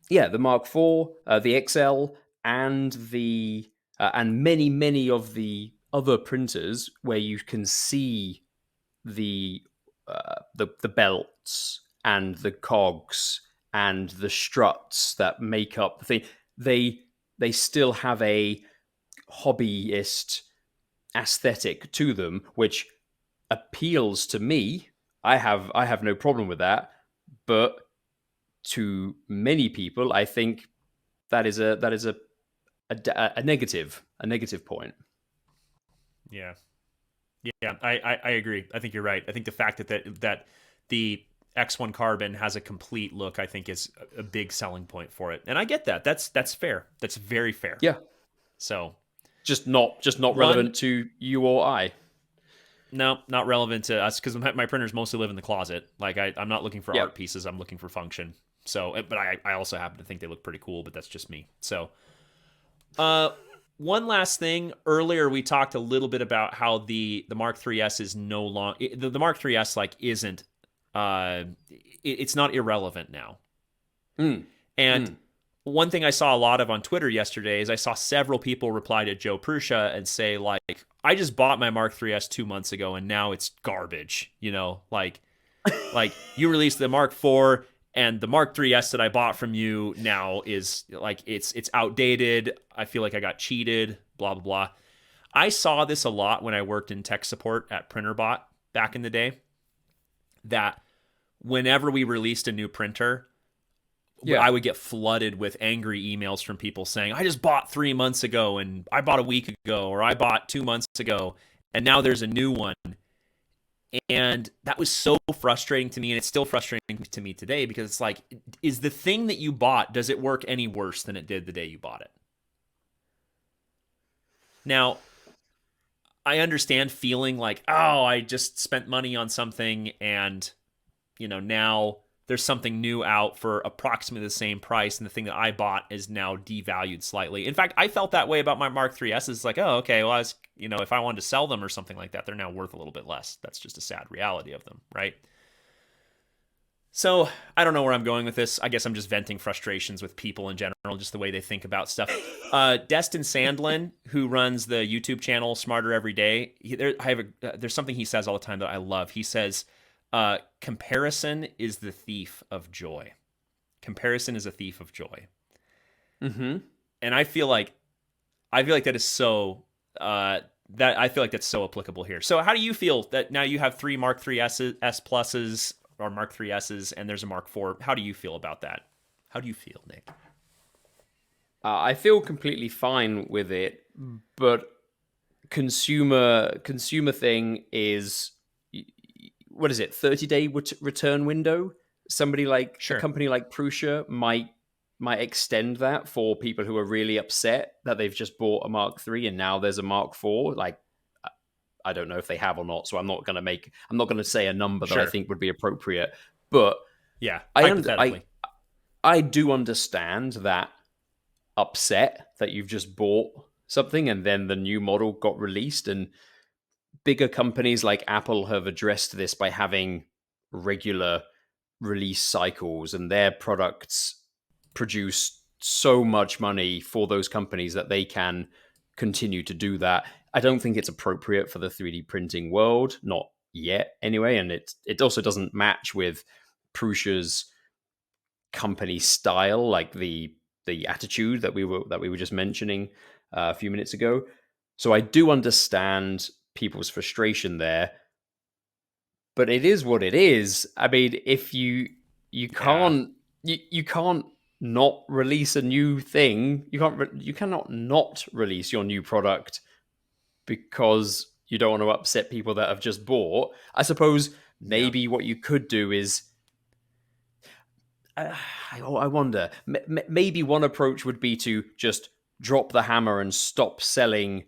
yeah, the Mark IV, the XL, and many of the other printers where you can see the the belts and the cogs and the struts that make up the thing. They they still have a hobbyist aesthetic to them, which appeals to me. I have no problem with that, but to many people, I think that is a negative point. Yeah. Yeah. I agree. I think you're right. I think the fact that the X1 Carbon has a complete look, I think is a big selling point for it. And I get that. That's fair. That's very fair. Yeah, So Just not One, relevant to you or I. no, not relevant to us because my printers mostly live in the closet. Like I'm not looking for Yep. art pieces. I'm looking for function. So, but I also happen to think they look pretty cool. But that's just me. So, uh, one last thing. Earlier we talked a little bit about how the Mark 3S is no long. The Mark 3S like isn't. It's not irrelevant now. Mm. And Mm. one thing I saw a lot of on Twitter yesterday is I saw several people reply to Joe Prusa and say like, I just bought my Mark 3S 2 months ago and now it's garbage. Like you released the Mark 4 and the Mark 3S that I bought from you now is like it's outdated. I feel like I got cheated. Blah blah blah. I saw this a lot when I worked in tech support at PrinterBot back in the day. That whenever we released a new printer, Yeah. I would get flooded with angry emails from people saying, I just bought 3 months ago, and I bought a week ago, or I bought 2 months ago, and now there's a new one. And that was so frustrating to me, and it's still frustrating to me today because it's like, is the thing that you bought, does it work any worse than it did the day you bought it? Now, I understand feeling like, oh, I just spent money on something and now there's something new out for approximately the same price, and the thing that I bought is now devalued slightly. In fact, I felt that way about my Mark 3S. It's like, oh, okay, well, if I wanted to sell them or something like that, they're now worth a little bit less. That's just a sad reality of them, right? So I don't know where I'm going with this. I guess I'm just venting frustrations with people in general, just the way they think about stuff. Destin Sandlin, who runs the YouTube channel Smarter Every Day, there's something he says all the time that I love. He says, comparison is the thief of joy. Comparison is a thief of joy. Mm-hmm. And I feel like that is so that I feel like that's so applicable here. So how do you feel that now you have three Mark 3S S pluses or Mark 3Ss and there's a Mark 4? How do you feel about that? How do you feel, Nick? I feel completely fine with it, but consumer thing is, what is it, 30-day return window? Somebody like a Sure. company like Prusa might extend that for people who are really upset that they've just bought a Mark 3 and now there's a Mark 4. Like, I don't know if they have or not, so I'm not going to say a number that I Sure. think would be appropriate, but Yeah. I under, Hypothetically. I do understand that upset that you've just bought something and then the new model got released, and bigger companies like Apple have addressed this by having regular release cycles, and their products produce so much money for those companies that they can continue to do that. I don't think it's appropriate for the 3D printing world, not yet anyway, and it also doesn't match with Prusa's company style, like the attitude that we were just mentioning a few minutes ago. So I do understand people's frustration there, but it is what it is. I mean, if you Yeah. can't you can't not release a new thing. You cannot not release your new product because you don't want to upset people that have just bought. I suppose Yeah. maybe what you could do is, I wonder. Maybe one approach would be to just drop the hammer and stop selling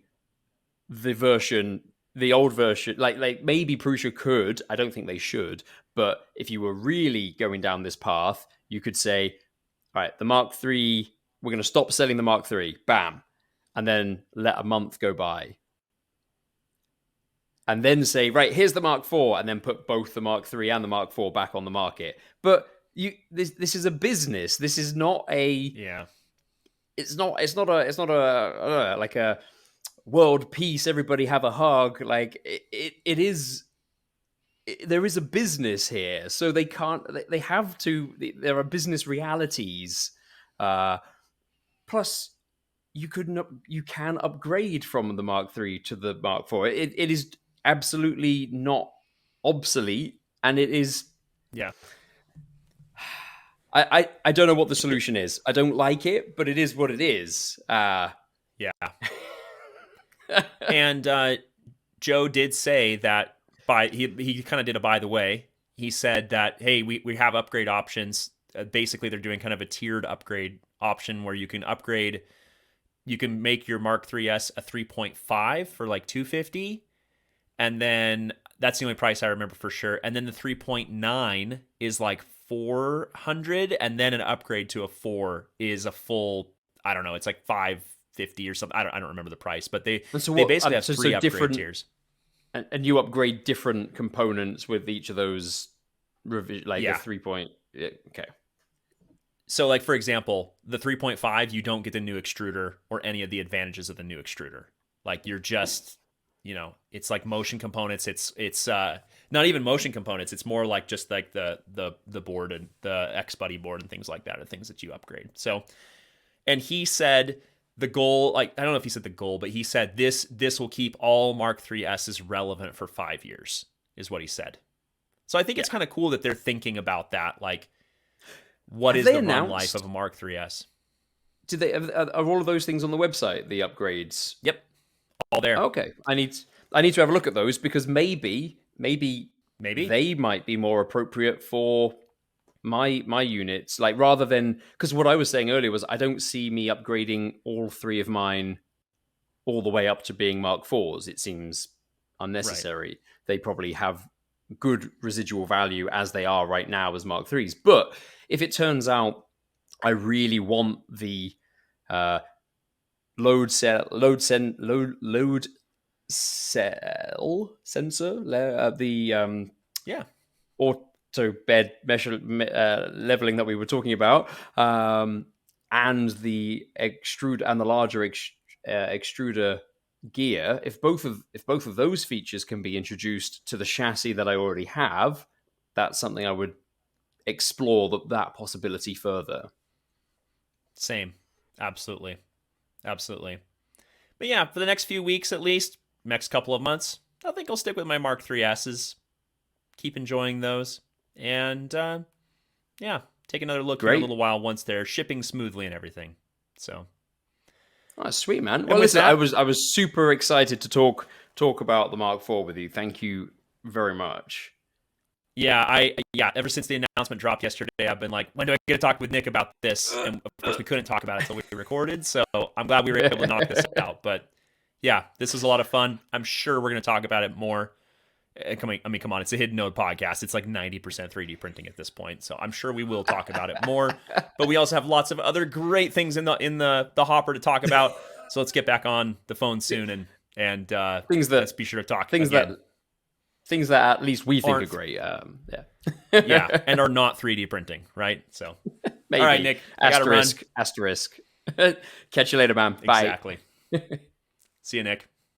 the old version. Like maybe Prusa could. I don't think they should. But if you were really going down this path, you could say, all right, the Mark III, we're going to stop selling the Mark III. Bam. And then let a month go by. And then say, right, here's the Mark IV, and then put both the Mark III and the Mark IV back on the market. But this is a business. This is not a Yeah. it's not a like a world peace. Everybody have a hug. Like it is. There is a business here, so they can't. They have to. There are business realities. Uh, Plus, you can upgrade from the Mark III to the Mark IV. It is absolutely not obsolete, and it is. Yeah. I don't know what the solution is. I don't like it, but it is what it is. Yeah. And Joe did say that he kind of did a by the way. He said that hey, we have upgrade options. Basically, they're doing kind of a tiered upgrade option where you can upgrade you can make your Mark 3S a 3.5 for like 250, and then that's the only price I remember for sure. And then the 3.9 is like 400, and then an upgrade to a 4 is a full, I don't know, it's like 550 or something. I don't remember the price, but they And so they what? basically have three upgrade different, tiers. and you upgrade different components with each of those, like a Yeah. 3 point. Yeah, okay. So like for example, the 3.5, you don't get the new extruder or any of the advantages of the new extruder. Like you're just, it's like motion components. It's not even motion components. It's more like just like the board and the XBuddy board and things like that are things that you upgrade. So, and he said the goal, like I don't know if he said the goal, but he said this will keep all Mark 3S's relevant for 5 years, is what he said. So I think it's kind of cool that they're thinking about that. Like, what Have is they the run life announced? of a Mark 3S? Did they are all of those things on the website? The upgrades. Yep, all there. Okay, I need to have a look at those because maybe Maybe. they might be more appropriate for my units. Like rather than, because what I was saying earlier was I don't see me upgrading all three of mine all the way up to being Mark IVs. It seems Right. unnecessary. They probably have good residual value as they are right now as Mark IIIs. But if it turns out I really want the uh, load cell sensor, the Yeah. auto bed measure leveling that we were talking about, and the extrude and the larger extruder gear. If both of those features can be introduced to the chassis that I already have, that's something I would explore that possibility further. Same. Absolutely. Absolutely. But yeah, for the next few weeks at least, next couple of months, I think I'll stick with my Mark 3S's. Keep enjoying those. And yeah, take another look here in a Great. little while once they're shipping smoothly and everything. So, Oh, sweet, man. and Well, with listen, I that, was super excited to talk about the Mark IV with you. Thank you very much. yeah, ever since the announcement dropped yesterday, I've been like, when do I get to talk with Nick about this? And of course, we couldn't talk about it until we recorded. So I'm glad we were able to knock this out. But yeah, this was a lot of fun. I'm sure we're going to talk about it more. Come on, it's a hidden node podcast. It's like 90% 3D printing at this point, so I'm sure we will talk about it more. But we also have lots of other great things in the hopper to talk about. So let's get back on the phone soon and things let's that be sure to talk things that again. things that at least we think are Aren't great. Yeah, Yeah, and are not 3D printing, right? So, maybe. all right, Nick, I got to run. Asterisk. Catch you later, man. Bye. Exactly. See you, Nick.